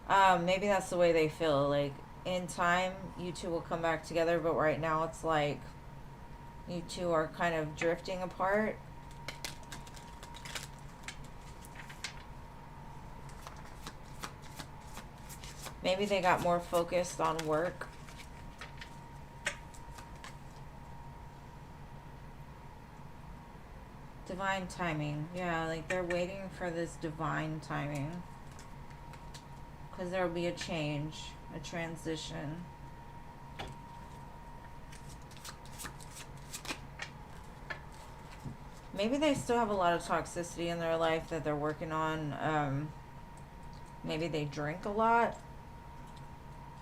Maybe that's the way they feel. Like, in time, you two will come back together. But right now, it's like you two are kind of drifting apart. Maybe they got more focused on work. Divine timing. Yeah, like they're waiting for this divine timing. Because there will be a change, a transition. Maybe they still have a lot of toxicity in their life that they're working on. Maybe they drink a lot.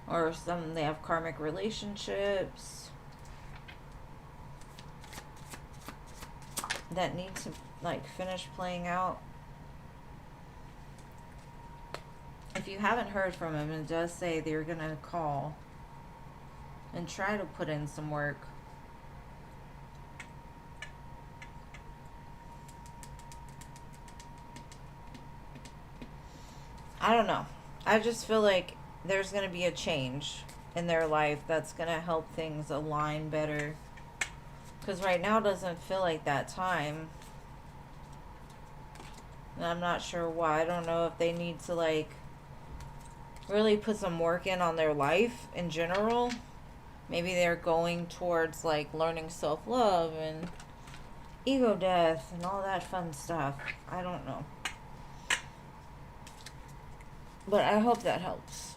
Or they have karmic relationships that need to like finish playing out. If you haven't heard from him, it does say they're gonna call and try to put in some work. I don't know. I just feel like there's gonna be a change in their life that's gonna help things align better. Because right now doesn't feel like that time. And I'm not sure why. I don't know if they need to like really put some work in on their life in general. Maybe they're going towards like learning self-love and ego death and all that fun stuff. I don't know. But I hope that helps.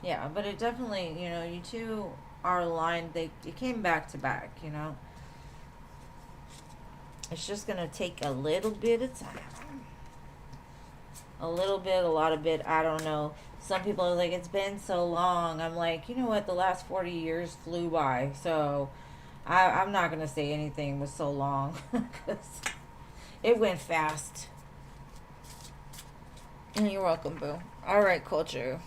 Yeah, but it definitely, you know, you two are aligned. It came back to back, you know. It's just going to take a little bit of time. A little bit, a lot of bit, I don't know. Some people are like, it's been so long. I'm like, you know what? The last 40 years flew by. So I'm not going to say anything was so long. Because it went fast. And you're welcome, boo. All right, culture.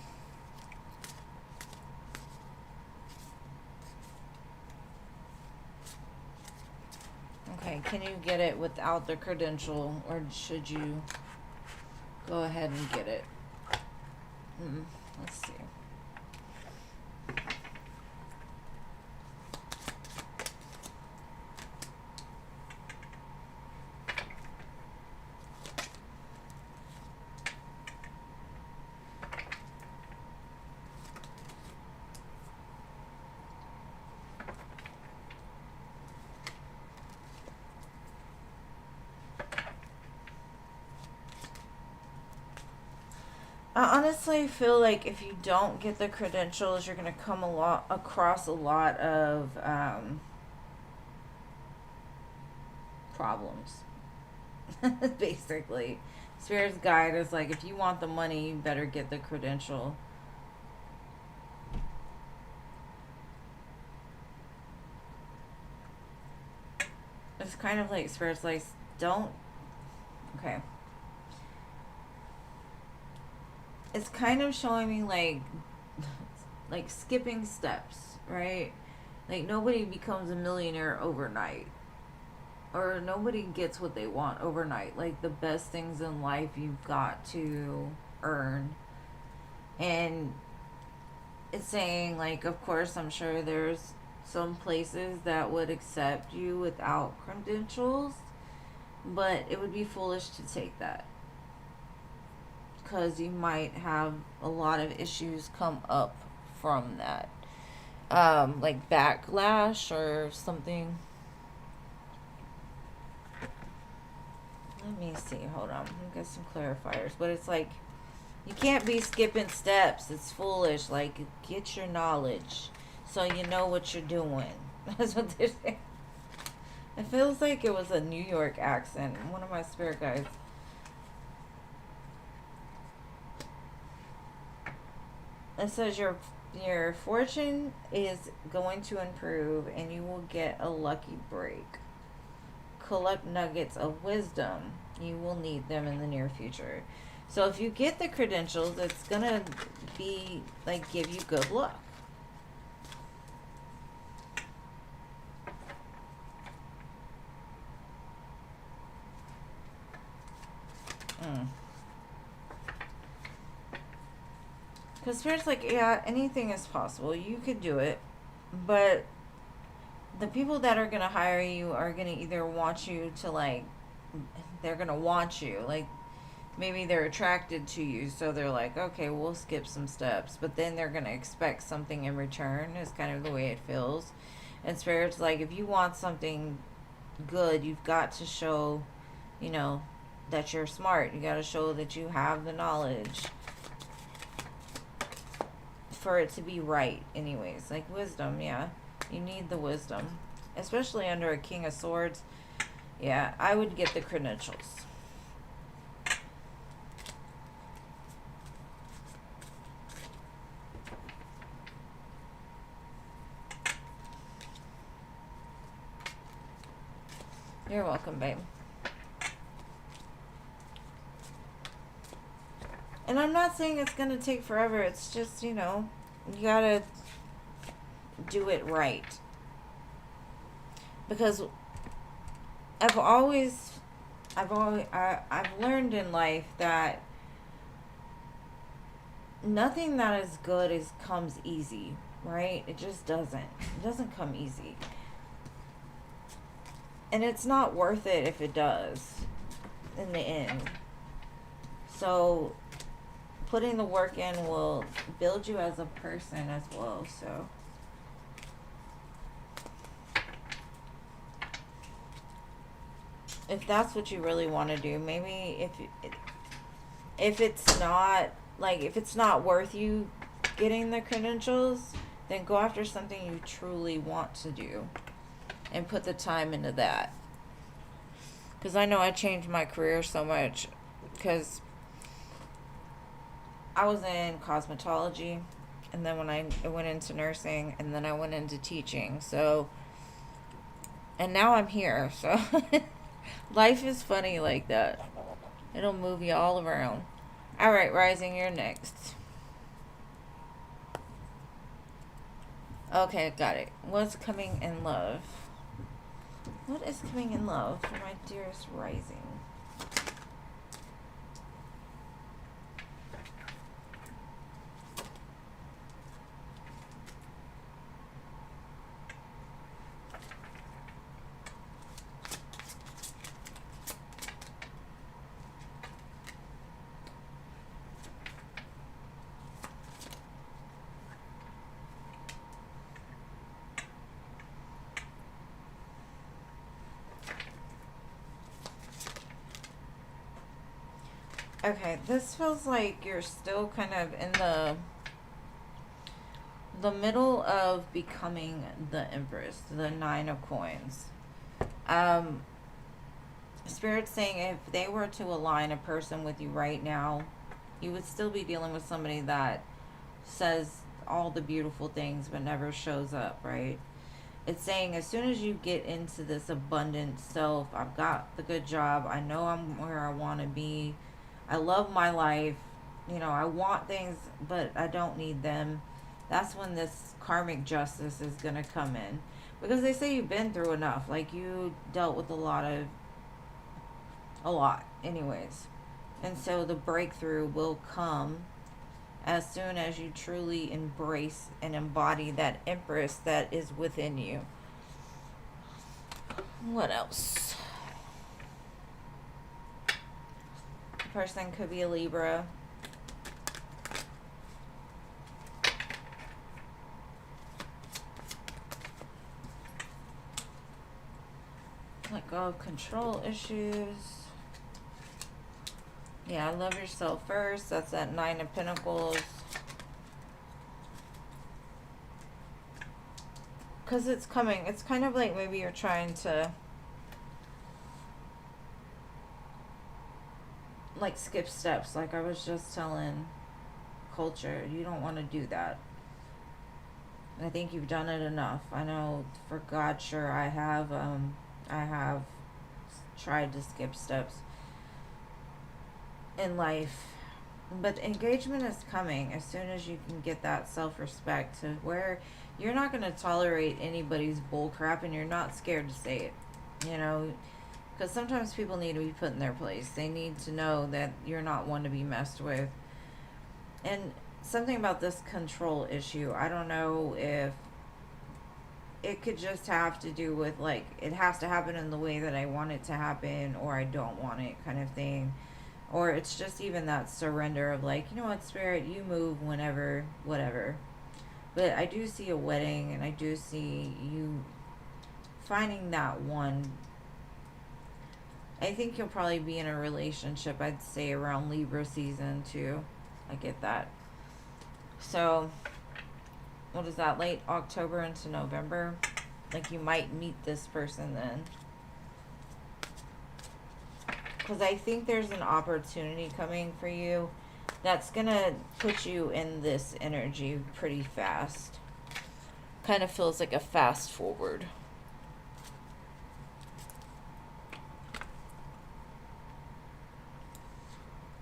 Okay, can you get it without the credential, or should you go ahead and get it? Let's see. I honestly feel like if you don't get the credentials, you're going to come across a lot of problems. Basically, Spirit's guide is like, if you want the money, you better get the credential. It's kind of like Spirit's like, don't. Okay. It's kind of showing me like skipping steps, right? Like nobody becomes a millionaire overnight, or nobody gets what they want overnight. Like the best things in life you've got to earn. And it's saying like, of course, I'm sure there's some places that would accept you without credentials, but it would be foolish to take that, because you might have a lot of issues come up from that. Like backlash or something. Let me see. Hold on. Let me get some clarifiers. But it's like, you can't be skipping steps. It's foolish. Like, get your knowledge so you know what you're doing. That's what they're saying. It feels like it was a New York accent. One of my spirit guides. It says your fortune is going to improve and you will get a lucky break. Collect nuggets of wisdom. You will need them in the near future. So if you get the credentials, it's gonna be like give you good luck. Because Spirit's like, yeah, anything is possible. You could do it. But the people that are going to hire you are going to either want you to, like, they're going to want you. Like, maybe they're attracted to you. So they're like, okay, we'll skip some steps. But then they're going to expect something in return, is kind of the way it feels. And Spirit's like, if you want something good, you've got to show, you know, that you're smart. You got to show that you have the knowledge for it to be right anyways. Like wisdom, yeah, you need the wisdom, especially under a King of Swords. Yeah, I would get the credentials. You're welcome, babe. And I'm not saying it's going to take forever. It's just, you know, you got to do it right. Because I've learned in life that nothing that is good comes easy, right? It just doesn't. It doesn't come easy. And it's not worth it if it does in the end. So putting the work in will build you as a person as well. So if that's what you really want to do, maybe if it's not, like, if it's not worth you getting the credentials, then go after something you truly want to do and put the time into that. Because I know I changed my career so much, because I was in cosmetology, and then when I went into nursing, and then I went into teaching. So, and now I'm here. So life is funny like that. It'll move you all around. All right, Rising, you're next. Okay, got it. What's coming in love? What is coming in love for my dearest Rising? Okay, this feels like you're still kind of in the middle of becoming the Empress, the Nine of Coins. Spirit's saying if they were to align a person with you right now, you would still be dealing with somebody that says all the beautiful things but never shows up, right? It's saying as soon as you get into this abundant self, I've got the good job, I know I'm where I want to be, I love my life, you know, I want things but I don't need them. That's when this karmic justice is going to come in. Because they say you've been through enough. Like, you dealt with a lot anyways. And so the breakthrough will come as soon as you truly embrace and embody that Empress that is within you. What else? The person could be a Libra. Let go of control issues. Yeah, love yourself first. That's that Nine of Pentacles. Because it's coming. It's kind of like maybe you're trying to, like, skip steps. Like I was just telling Culture, you don't want to do that. I think you've done it enough. I know, for God sure, I have tried to skip steps in life. But engagement is coming as soon as you can get that self-respect to where you're not going to tolerate anybody's bull crap, and you're not scared to say it, you know, because sometimes people need to be put in their place. They need to know that you're not one to be messed with. And something about this control issue, I don't know if it could just have to do with, like, it has to happen in the way that I want it to happen, or I don't want it, kind of thing. Or it's just even that surrender of, like, you know what, Spirit, you move whenever, whatever. But I do see a wedding, and I do see you finding that one. I think you'll probably be in a relationship, I'd say, around Libra season, too. I get that. So, what is that, late October into November? Like, you might meet this person then. Because I think there's an opportunity coming for you that's going to put you in this energy pretty fast. Kind of feels like a fast forward.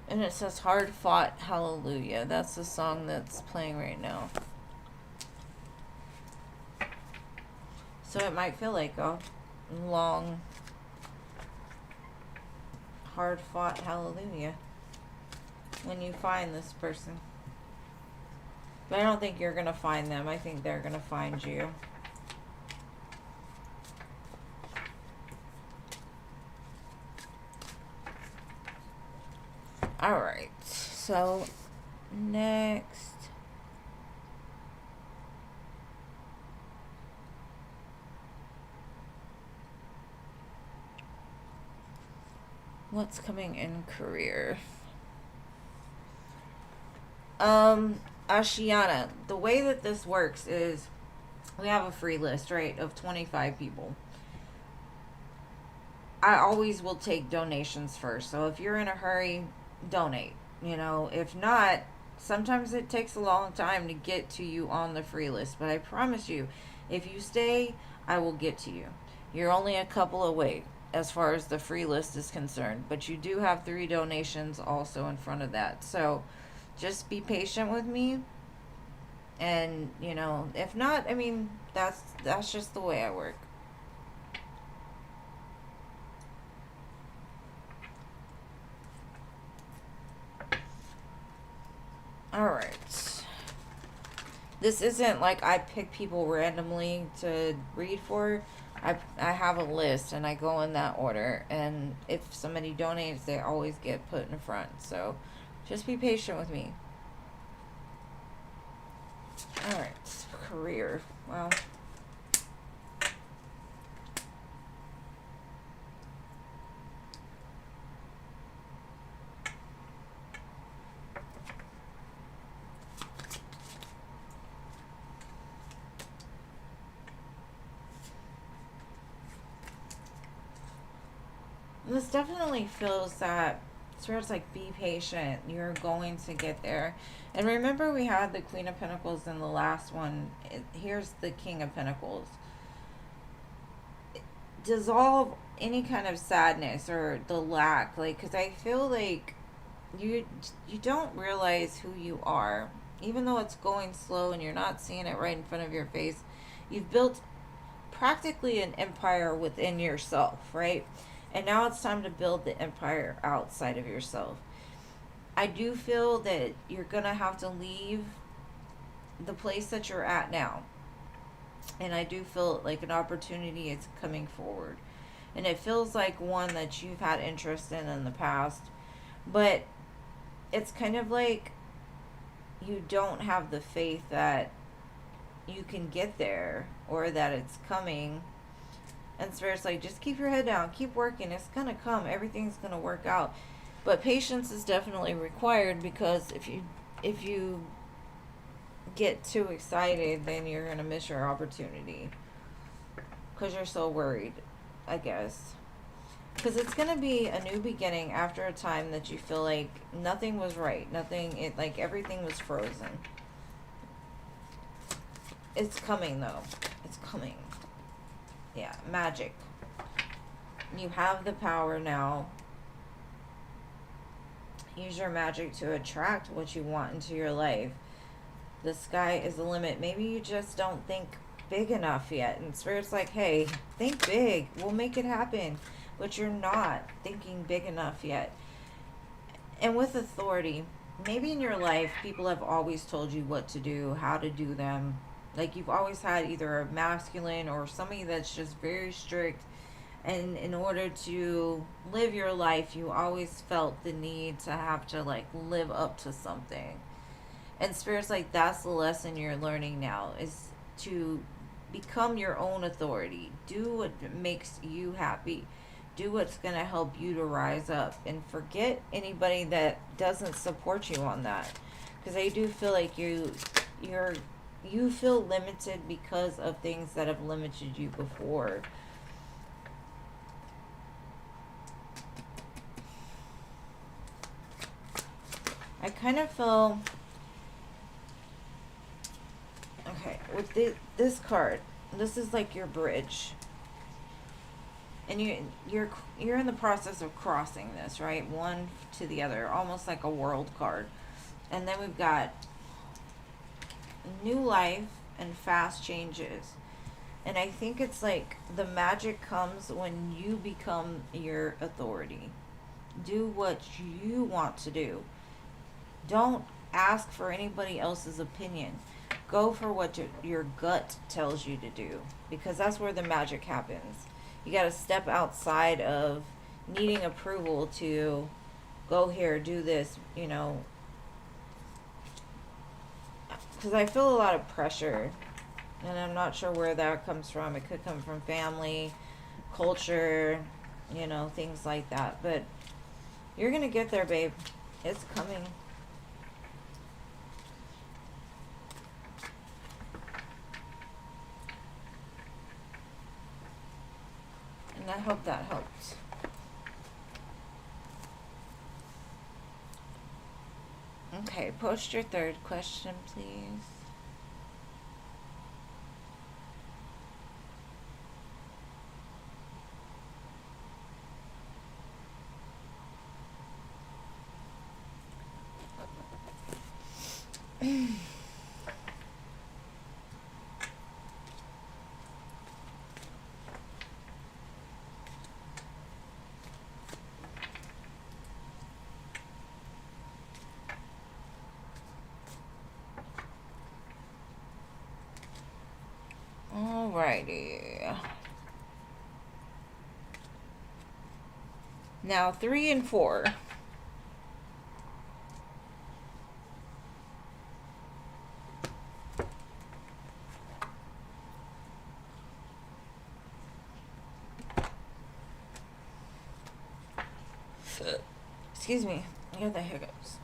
And it says Hard Fought Hallelujah. That's the song that's playing right now. So it might feel like a long, hard fought hallelujah when you find this person. But I don't think you're going to find them. I think they're going to find you. Alright, so Next. What's coming in career? Ashiana, the way that this works is we have a free list, right, of 25 people. I always will take donations first. So if you're in a hurry, donate. If not, sometimes it takes a long time to get to you on the free list. But I promise you, if you stay, I will get to you. You're only a couple away as far as the free list is concerned. But you do have 3 donations also in front of that. So just be patient with me. And, if not, I mean, that's just the way I work. Alright. This isn't like I pick people randomly to read for. I have a list and I go in that order. And if somebody donates, they always get put in front. So just be patient with me. Alright. Career. Well. This definitely feels that sort of like be patient. You're going to get there. And remember, we had the Queen of Pentacles in the last one. Here's the King of Pentacles. Dissolve any kind of sadness or the lack. Like, because I feel like you don't realize who you are. Even though it's going slow and you're not seeing it right in front of your face, you've built practically an empire within yourself, right? And now it's time to build the empire outside of yourself. I do feel that you're going to have to leave the place that you're at now. And I do feel like an opportunity is coming forward. And it feels like one that you've had interest in the past. But it's kind of like you don't have the faith that you can get there or that it's coming. And Spirit's like, just keep your head down, keep working, it's gonna come, everything's gonna work out. But patience is definitely required, because if you get too excited, then you're gonna miss your opportunity because you're so worried, I guess. Because it's gonna be a new beginning after a time that you feel like nothing was right, like everything was frozen. It's coming though. It's coming. Yeah, magic. You have the power now. Use your magic to attract what you want into your life. The sky is the limit. Maybe you just don't think big enough yet. And Spirit's like, hey, think big. We'll make it happen. But you're not thinking big enough yet. And with authority, maybe in your life, people have always told you what to do, how to do them. Like, you've always had either a masculine or somebody that's just very strict. And in order to live your life, you always felt the need to have to, like, live up to something. And Spirit's like, that's the lesson you're learning now, is to become your own authority. Do what makes you happy. Do what's going to help you to rise up. And forget anybody that doesn't support you on that. Because I do feel like you feel limited because of things that have limited you before. I kind of feel, okay, with this card, this is like your bridge. And you're in the process of crossing this, right? One to the other, almost like a world card. And then we've got new life and fast changes. And I think it's like the magic comes when you become your authority. Do what you want to do. Don't ask for anybody else's opinion. Go for what your gut tells you to do, because that's where the magic happens. You got to step outside of needing approval to go here, do this, because I feel a lot of pressure, and I'm not sure where that comes from. It could come from family, culture, you know, things like that. But you're gonna get there, babe. It's coming. And I hope that helps. Okay, post your third question, please. Alrighty. Now 3 and 4. Excuse me. I got the hiccups.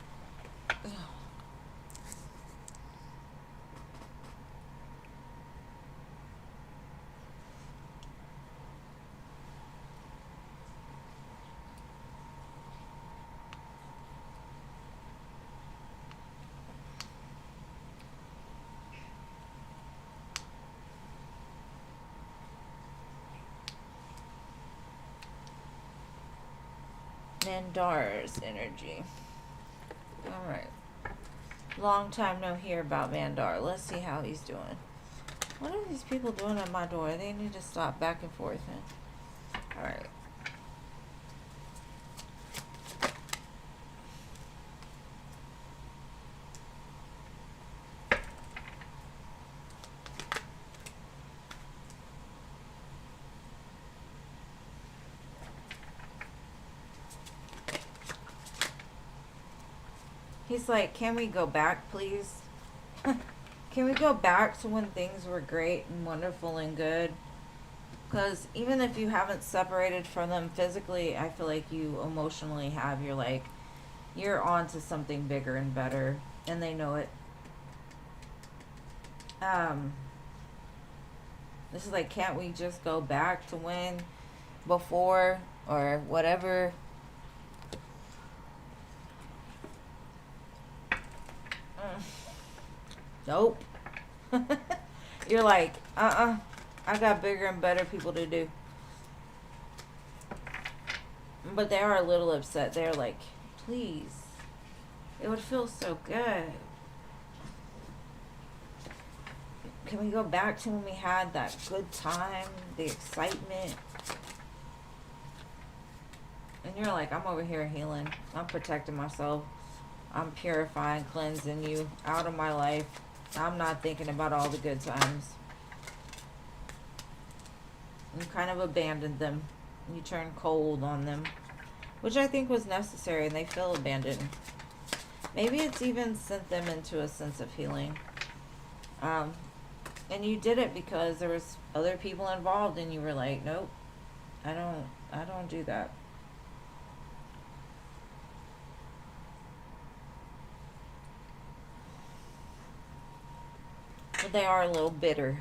Mandar's energy. Alright. Long time no hear about Mandar. Let's see how he's doing. What are these people doing at my door? They need to stop back and forth. Alright. He's like, can we go back, please? Can we go back to when things were great and wonderful and good? Because even if you haven't separated from them physically, I feel like you emotionally have. You're like, you're on to something bigger and better. And they know it. This is like, can't we just go back to when before or whatever? Nope. You're like, I got bigger and better people to do. But they are a little upset. They're like, please. It would feel so good. Can we go back to when we had that good time, the excitement? And you're like, I'm over here healing. I'm protecting myself. I'm purifying, cleansing you out of my life. I'm not thinking about all the good times. You kind of abandoned them. You turned cold on them, which I think was necessary, and they feel abandoned. Maybe it's even sent them into a sense of healing. And you did it because there was other people involved, and you were like, nope, I don't do that. But they are a little bitter.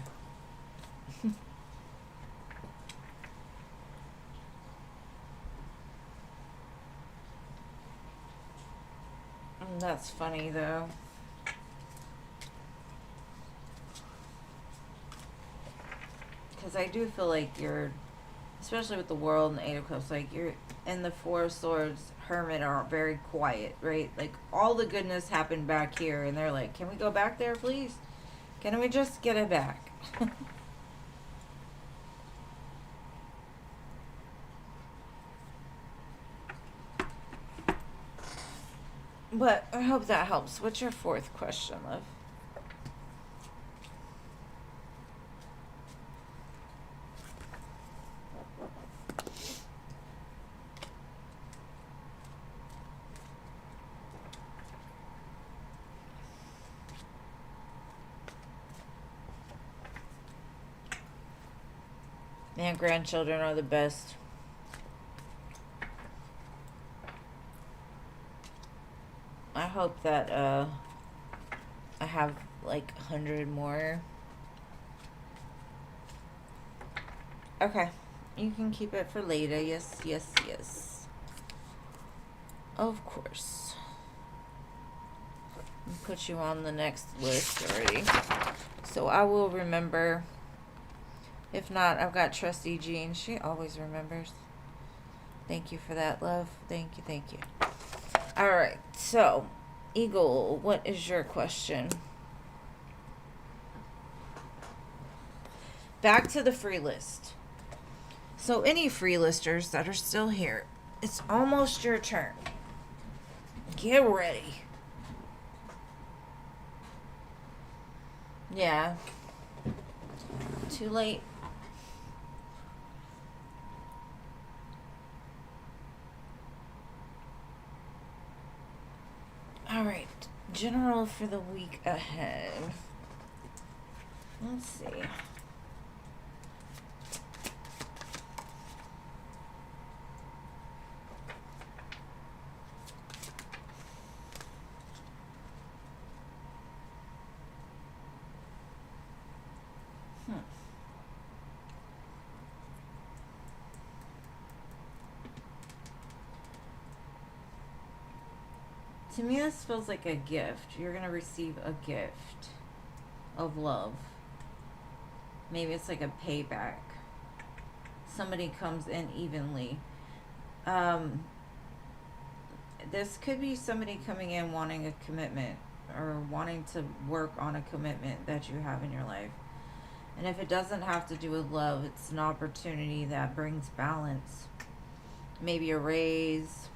That's funny though. Because I do feel like you're, especially with the World and the Eight of Cups, like you're in the Four of Swords, Hermit are very quiet, right? Like all the goodness happened back here, and they're like, can we go back there, please? Can we just get it back? But I hope that helps. What's your fourth question, love? Man, grandchildren are the best. I hope that I have like 100 more. Okay. You can keep it for later. Yes, yes, yes. Of course. I'll put you on the next list already. So I will remember. If not, I've got Trusty Jean. She always remembers. Thank you for that, love. Thank you, thank you. Alright, so, Eagle, what is your question? Back to the free list. So, any free listers that are still here, it's almost your turn. Get ready. Yeah. Too late. Alright, general for the week ahead. Let's see. To me, this feels like a gift. You're going to receive a gift of love. Maybe it's like a payback. Somebody comes in evenly. This could be somebody coming in wanting a commitment or wanting to work on a commitment that you have in your life. And if it doesn't have to do with love, it's an opportunity that brings balance. Maybe a raise.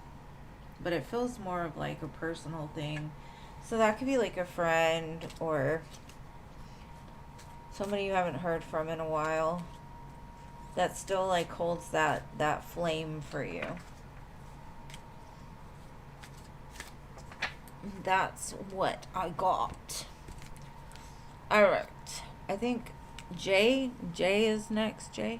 But it feels more of like a personal thing. So that could be like a friend or somebody you haven't heard from in a while that still like holds that flame for you. That's what I got. Alright. I think Jay is next. Jay?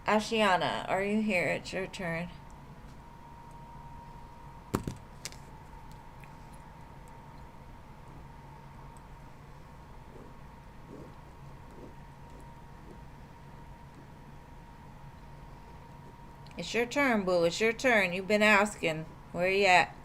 Ashiana, are you here? It's your turn. It's your turn, boo. It's your turn. You've been asking. Where you at?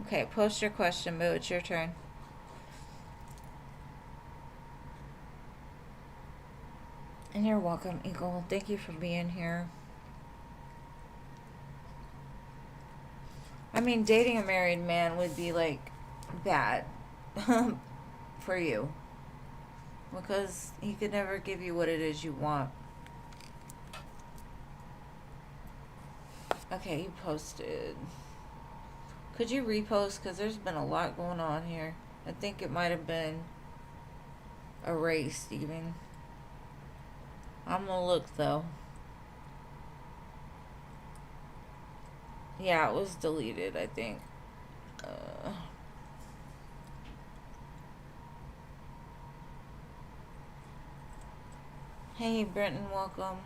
Okay, post your question, boo. It's your turn. And you're welcome, Eagle. Thank you for being here. I mean, dating a married man would be, like, bad for you. Because he could never give you what it is you want. Okay, you posted. Could you repost? Because there's been a lot going on here. I think it might have been erased, even. I'm gonna look, though. Yeah, it was deleted, I think. Hey, Brenton, welcome.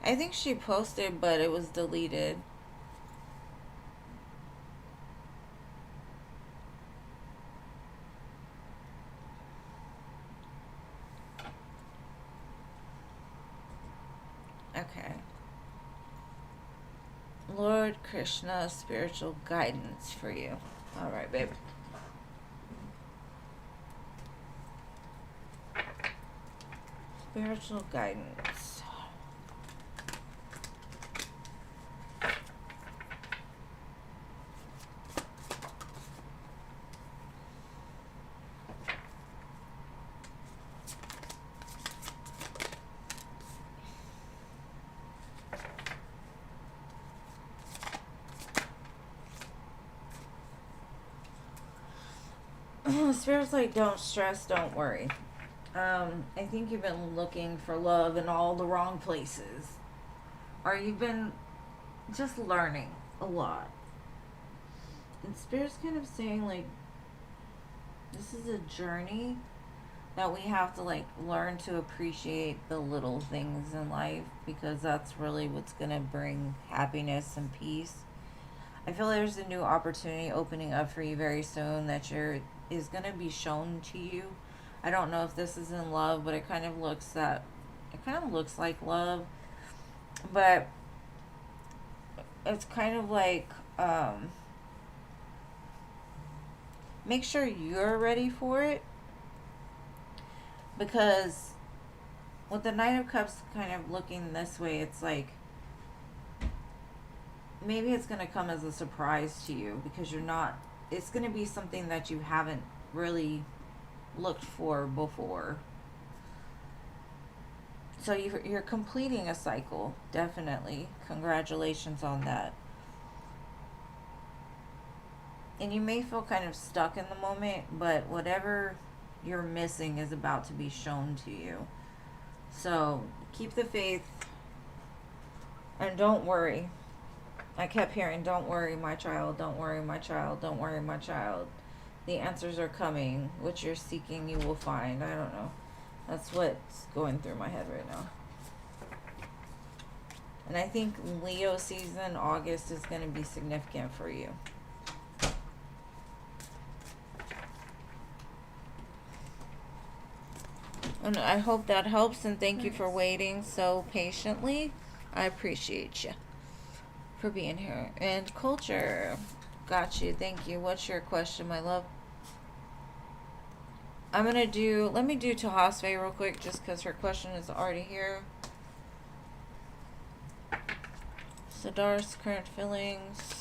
I think she posted, but it was deleted. Okay. Lord Krishna, spiritual guidance for you. All right, babe. Spiritual guidance. Spirit's like, don't stress, don't worry. I think you've been looking for love in all the wrong places. Or you've been just learning a lot. And Spirit's kind of saying, like, this is a journey that we have to, like, learn to appreciate the little things in life, because that's really what's going to bring happiness and peace. I feel there's a new opportunity opening up for you very soon that is going to be shown to you. I don't know if this is in love, but it kind of looks like love, but it's kind of like, make sure you're ready for it, because with the Knight of Cups kind of looking this way, it's like maybe it's going to come as a surprise to you, because it's going to be something that you haven't really looked for before. So you're completing a cycle, definitely. Congratulations on that. And you may feel kind of stuck in the moment, but whatever you're missing is about to be shown to you. So keep the faith and don't worry. I kept hearing, don't worry, my child, don't worry, my child, don't worry, my child. The answers are coming. What you're seeking, you will find. I don't know. That's what's going through my head right now. And I think Leo season, August, is going to be significant for you. And I hope that helps, and thank you for waiting so patiently. I appreciate you for being here. And culture, got you. Thank you. What's your question, my love? Let me do Tahasve real quick, just because her question is already here. Siddharth's current feelings.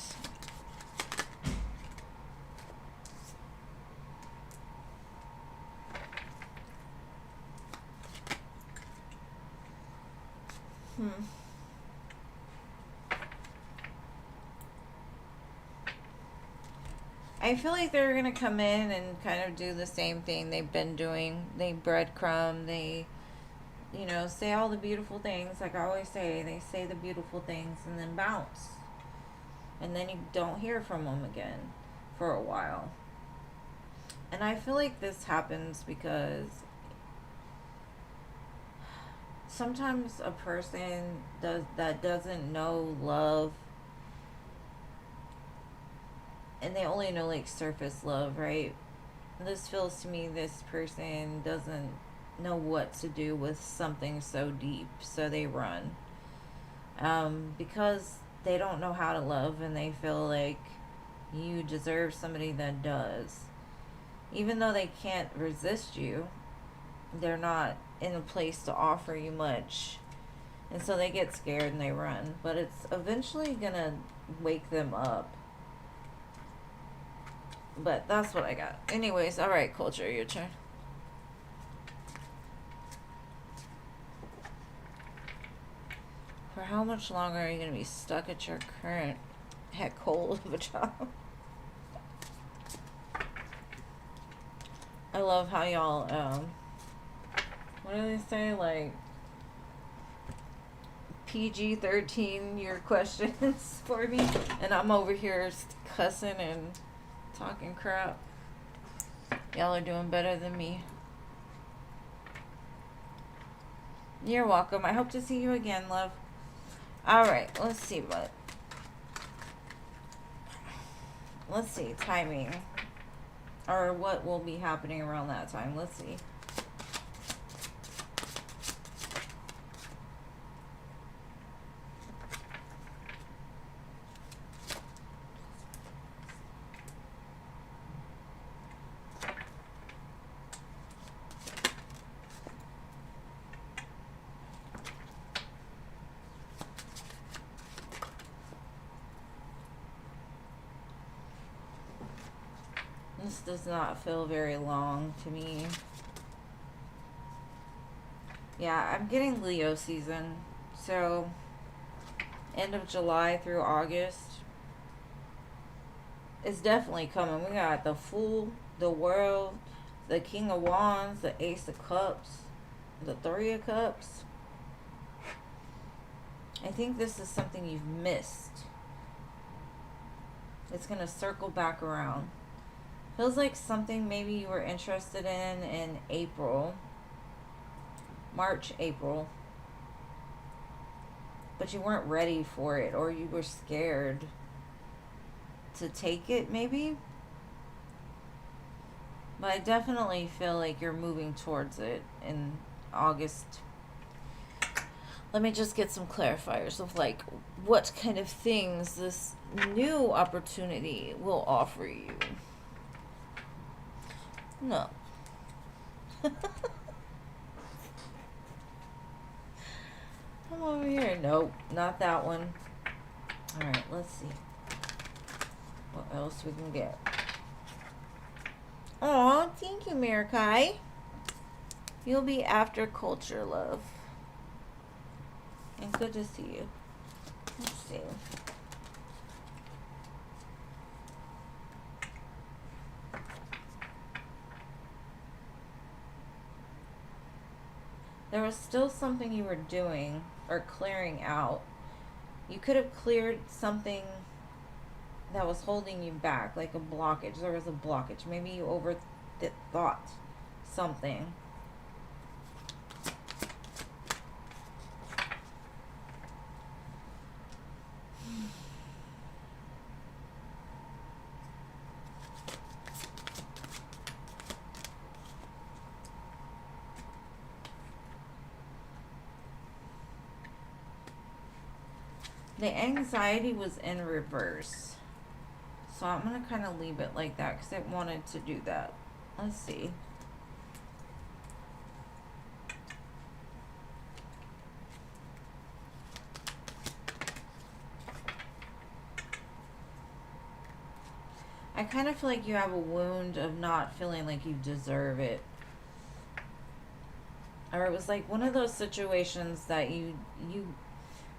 I feel like they're going to come in and kind of do the same thing they've been doing. They breadcrumb, they, say all the beautiful things. Like I always say, they say the beautiful things and then bounce. And then you don't hear from them again for a while. And I feel like this happens because sometimes a person that doesn't know love, and they only know like surface love, right? This feels to me this person doesn't know what to do with something so deep, so they run. Because they don't know how to love, and they feel like you deserve somebody that does. Even though they can't resist you, they're not in a place to offer you much. And so they get scared and they run. But it's eventually going to wake them up. But that's what I got. Anyways, alright, culture, your turn. For how much longer are you going to be stuck at your current heck hole of a job? I love how y'all, what do they say, like, PG-13 your questions for me, and I'm over here cussing and talking crap. Y'all are doing better than me. You're welcome. I hope to see you again, love. Alright, let's see timing. Or what will be happening around that time. Let's see. This does not feel very long to me. Yeah, I'm getting Leo season. So, end of July through August is definitely coming. We got the full the World, the King of Wands, the Ace of Cups, the Three of Cups. I think this is something you've missed. It's going to circle back around. Feels like something maybe you were interested in April. March, April. But you weren't ready for it, or you were scared to take it, maybe. But I definitely feel like you're moving towards it in August. Let me just get some clarifiers of like what kind of things this new opportunity will offer you. No. Come over here. Nope, not that one. Alright, let's see what else we can get. Aw, thank you, Mirakai. You'll be after culture, love. And good to see you. Let's see. There was still something you were doing or clearing out. You could have cleared something that was holding you back, like a blockage. There was a blockage. Maybe you overthought something. The anxiety was in reverse. So I'm going to kind of leave it like that because it wanted to do that. Let's see. I kind of feel like you have a wound of not feeling like you deserve it. Or it was like one of those situations that you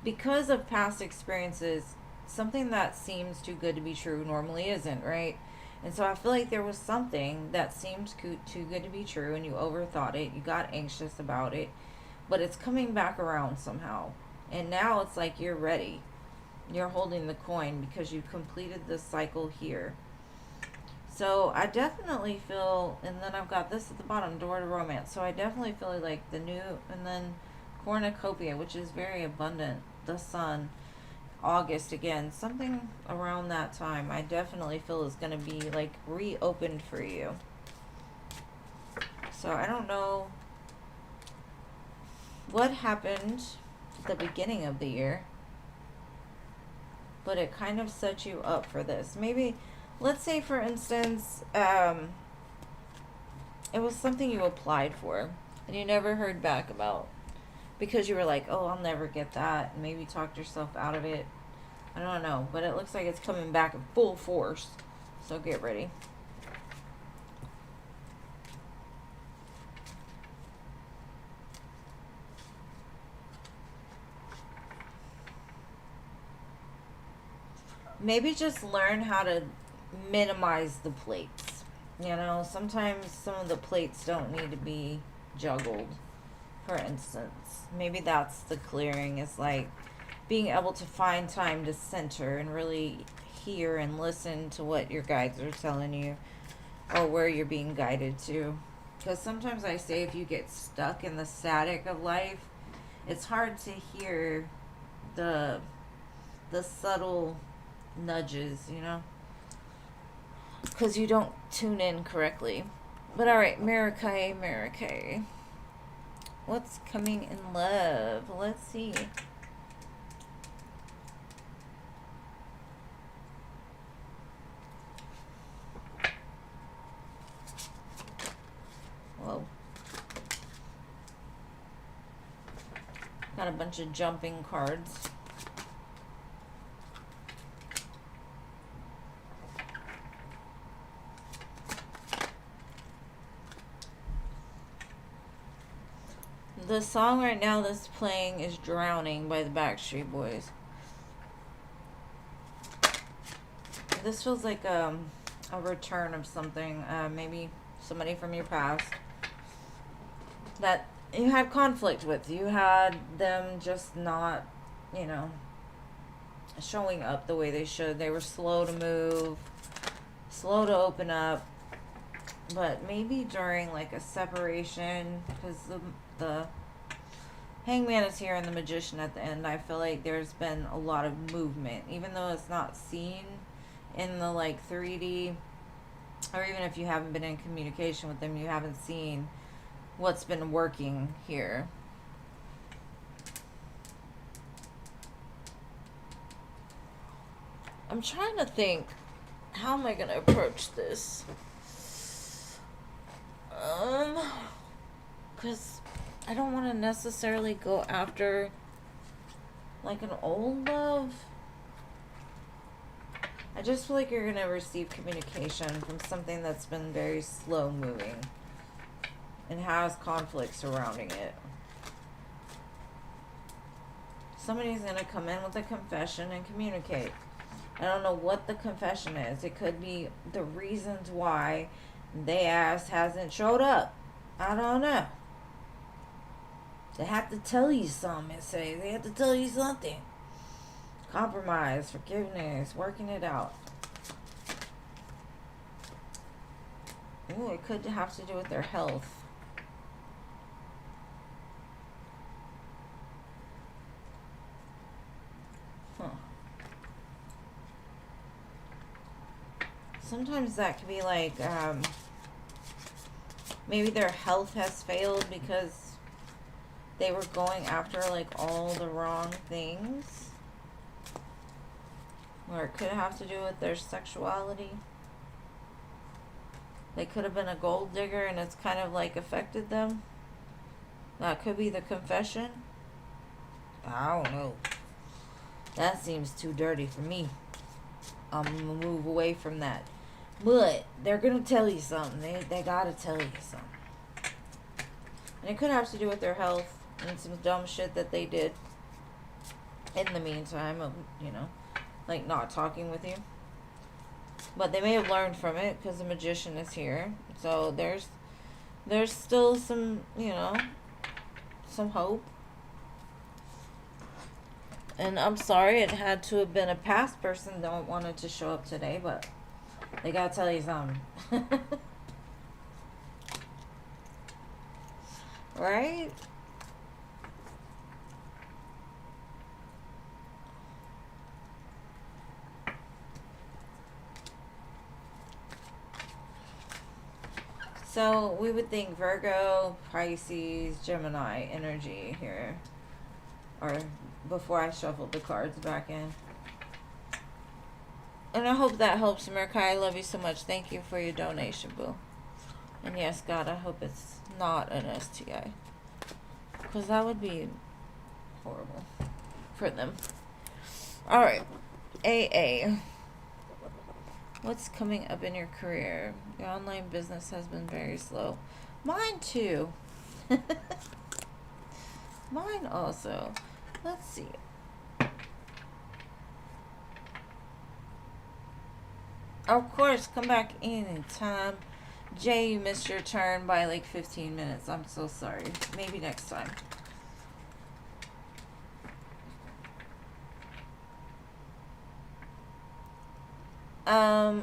because of past experiences, something that seems too good to be true normally isn't, right? And so I feel like there was something that seemed too good to be true, and you overthought it, you got anxious about it, but it's coming back around somehow. And now it's like you're ready. You're holding the coin because you completed this cycle here. So I definitely feel, and then I've got this at the bottom, door to romance. So I definitely feel like the new, and then cornucopia, which is very abundant, the sun, August again, something around that time I definitely feel is going to be like reopened for you. So I don't know what happened at the beginning of the year, but it kind of set you up for this. Maybe, let's say for instance, it was something you applied for and you never heard back about. Because you were like, oh, I'll never get that. And maybe talked yourself out of it. I don't know. But it looks like it's coming back in full force. So get ready. Maybe just learn how to minimize the plates. You know, sometimes some of the plates don't need to be juggled. For instance, maybe that's the clearing, is like being able to find time to center and really hear and listen to what your guides are telling you or where you're being guided to. Because sometimes I say if you get stuck in the static of life, it's hard to hear the subtle nudges, you know, because you don't tune in correctly. But all right, Mirakai. What's coming in love? Let's see. Whoa. Got a bunch of jumping cards. The song right now that's playing is Drowning by the Backstreet Boys. This feels like, I a return of something. Maybe somebody from your past that you had conflict with. You had them just not, you know, showing up the way they should. They were slow to move, slow to open up. But maybe during like a separation, because the Hangman is here and the Magician at the end, I feel like there's been a lot of movement, even though it's not seen in the like 3D, or even if you haven't been in communication with them, you haven't seen what's been working here. I'm trying to think, how am I going to approach this? Because I don't want to necessarily go after like an old love. I just feel like you're going to receive communication from something that's been very slow moving and has conflict surrounding it. Somebody's going to come in with a confession and communicate. I don't know what the confession is. It could be the reasons why they ass hasn't showed up. I don't know. They have to tell you something, say. They have to tell you something. Compromise, forgiveness, working it out. Ooh, it could have to do with their health. Huh. Sometimes that could be like, maybe their health has failed because they were going after like all the wrong things. Or it could have to do with their sexuality. They could have been a gold digger and it's kind of like affected them. That could be the confession. I don't know. That seems too dirty for me. I'm gonna move away from that. But they're gonna tell you something. They gotta tell you something. And it could have to do with their health and some dumb shit that they did in the meantime of, you know, like not talking with you. But they may have learned from it because the Magician is here. So there's still some, you know, some hope. And I'm sorry it had to have been a past person that wanted to show up today, but they gotta tell you something. Right? So we would think Virgo, Pisces, Gemini energy here. Or before I shuffled the cards back in. And I hope that helps, America. I love you so much. Thank you for your donation, boo. And yes, God, I hope it's not an STI. Because that would be horrible for them. Alright. AA. What's coming up in your career? Your online business has been very slow. Mine too. Mine also. Let's see. Of course, come back anytime. Jay, you missed your turn by like 15 minutes. I'm so sorry. Maybe next time.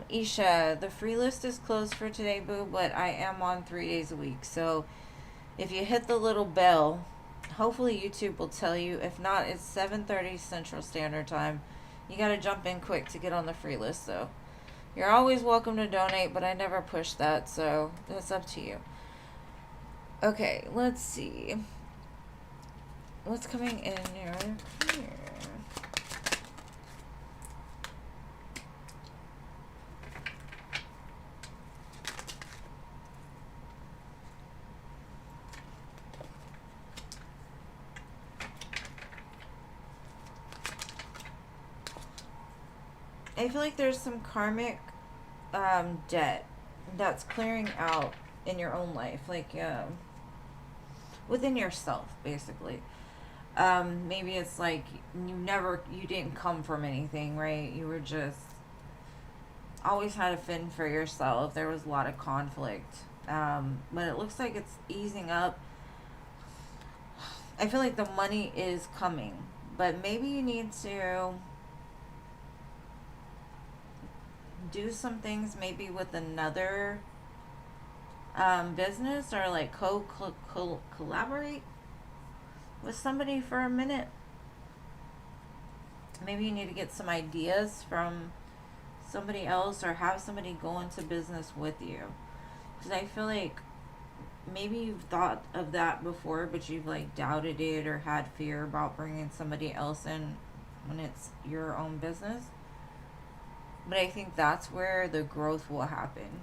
Isha, the free list is closed for today, boo, but I am on 3 days a week. So if you hit the little bell, hopefully YouTube will tell you. If not, it's 7:30 Central Standard Time. You gotta jump in quick to get on the free list, though. You're always welcome to donate, but I never push that, so that's up to you. Okay, let's see. What's coming in your career? I feel like there's some karmic debt that's clearing out in your own life, like within yourself, basically. Maybe it's like you didn't come from anything, right? You were just always had to fend for yourself. There was a lot of conflict. But it looks like it's easing up. I feel like the money is coming, but maybe you need to do some things maybe with another business, or like collaborate with somebody for a minute. Maybe you need to get some ideas from somebody else, or have somebody go into business with you, because I feel like maybe you've thought of that before, but you've like doubted it or had fear about bringing somebody else in when it's your own business. But I think that's where the growth will happen.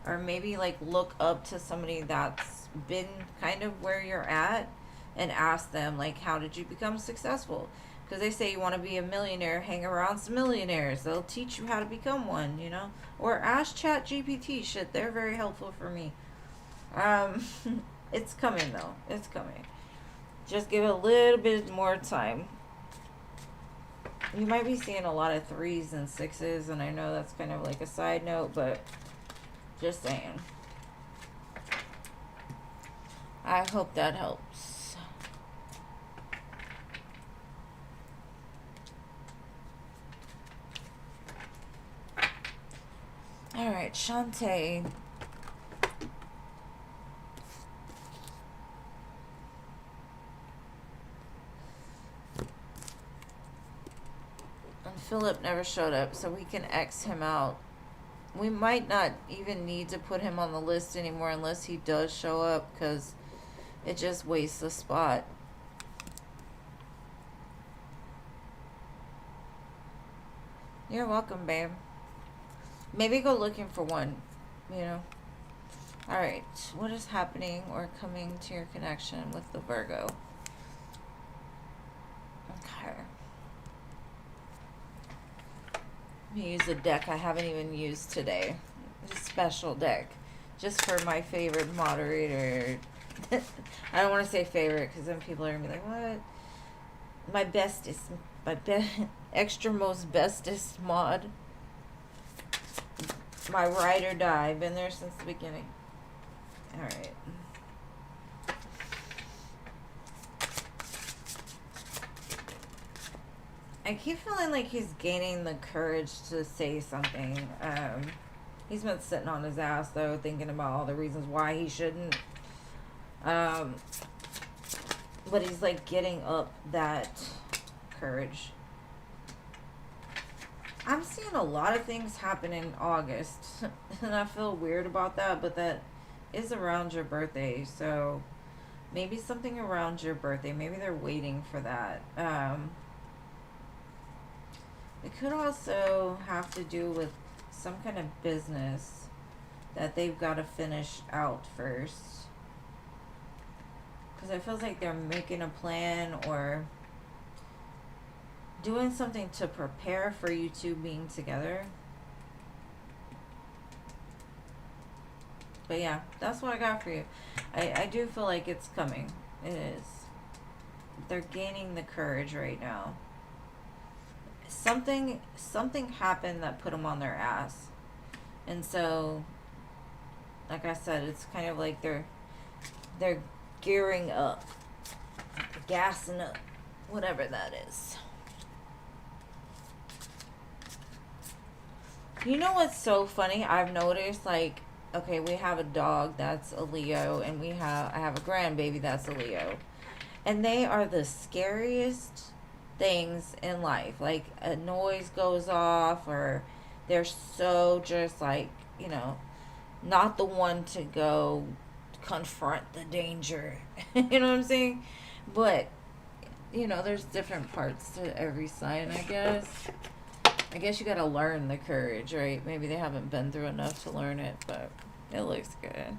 Or maybe like look up to somebody that's been kind of where you're at, and ask them like, how did you become successful? Because they say you want to be a millionaire, hang around some millionaires, they'll teach you how to become one, you know. Or ask Chat GPT. Shit, they're very helpful for me. um it's coming though, it's coming. Just give it a little bit more time. You might be seeing a lot of 3s and 6s, and I know that's kind of like a side note, but just saying. I hope that helps. Alright, Shantae. And Philip never showed up, so we can X him out. We might not even need to put him on the list anymore unless he does show up, because it just wastes the spot. You're welcome, babe. Maybe go looking for one, you know. Alright, what is happening or coming to your connection with the Virgo? Okay. I'm going to use a deck I haven't even used today. It's a special deck. Just for my favorite moderator. I don't want to say favorite, because then people are going to be like, what? My bestest. My extra most bestest mod. My ride or die. I've been there since the beginning. Alright. I keep feeling like he's gaining the courage to say something. He's been sitting on his ass, though, thinking about all the reasons why he shouldn't. But he's, like, getting up that courage. I'm seeing a lot of things happen in August. And I feel weird about that, but that is around your birthday. So maybe something around your birthday. Maybe they're waiting for that. It could also have to do with some kind of business that they've got to finish out first. Because it feels like they're making a plan or doing something to prepare for you two being together. But yeah, that's what I got for you. I do feel like it's coming. It is. They're gaining the courage right now. Something happened that put them on their ass. And so, like I said, it's kind of like they're gearing up. Gassing up. Whatever that is. You know what's so funny? I've noticed, like, okay, we have a dog that's a Leo, and I have a grandbaby that's a Leo. And they are the scariest things in life. Like, a noise goes off, or they're so just like, you know, not the one to go confront the danger. You know what I'm saying? But, you know, there's different parts to every sign, I guess. I guess you gotta learn the courage, right? Maybe they haven't been through enough to learn it, but it looks good.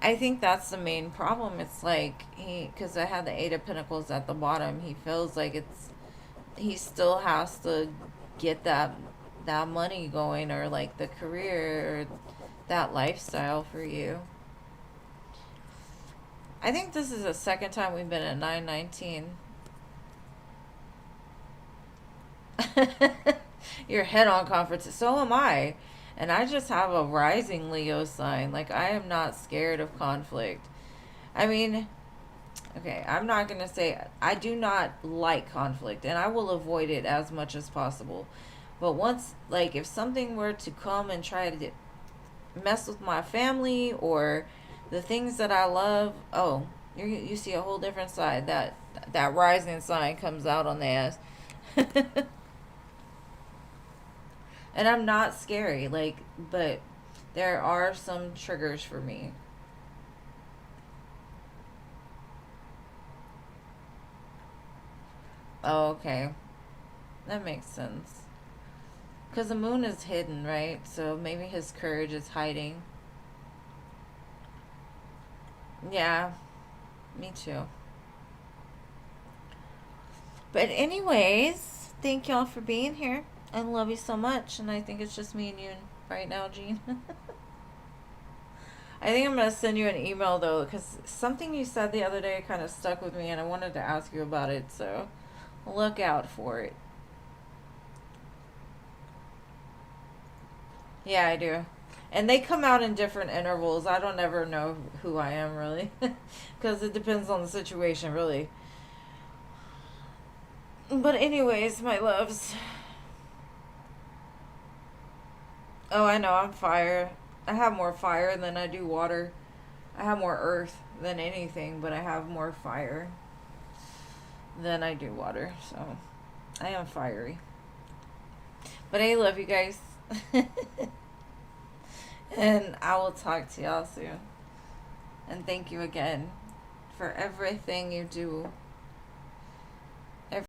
I think that's the main problem. It's like, because I had the Eight of Pentacles at the bottom, he feels like he still has to get that money going, or like the career, or that lifestyle for you. I think this is the second time we've been at 919. You're head on conflict. So am I. And I just have a rising Leo sign. Like, I am not scared of conflict. I mean, okay, I'm not going to say I do not like conflict, and I will avoid it as much as possible. But once, like, if something were to come and try to mess with my family or the things that I love, oh, you see a whole different side. That rising sign comes out on the ass. And I'm not scary, like, but there are some triggers for me. Oh, okay. That makes sense. Because the moon is hidden, right? So maybe his courage is hiding. Yeah, me too. But, anyways, thank y'all for being here. I love you so much. And I think it's just me and you right now, Jean. I think I'm going to send you an email, though, because something you said the other day kind of stuck with me, and I wanted to ask you about it. So, look out for it. Yeah, I do. And they come out in different intervals. I don't ever know who I am, really. Because it depends on the situation, really. But, anyways, my loves. Oh, I know, I'm fire. I have more fire than I do water. I have more earth than anything, but I have more fire than I do water. So, I am fiery. But I love you guys. And I will talk to y'all soon. And thank you again for everything you do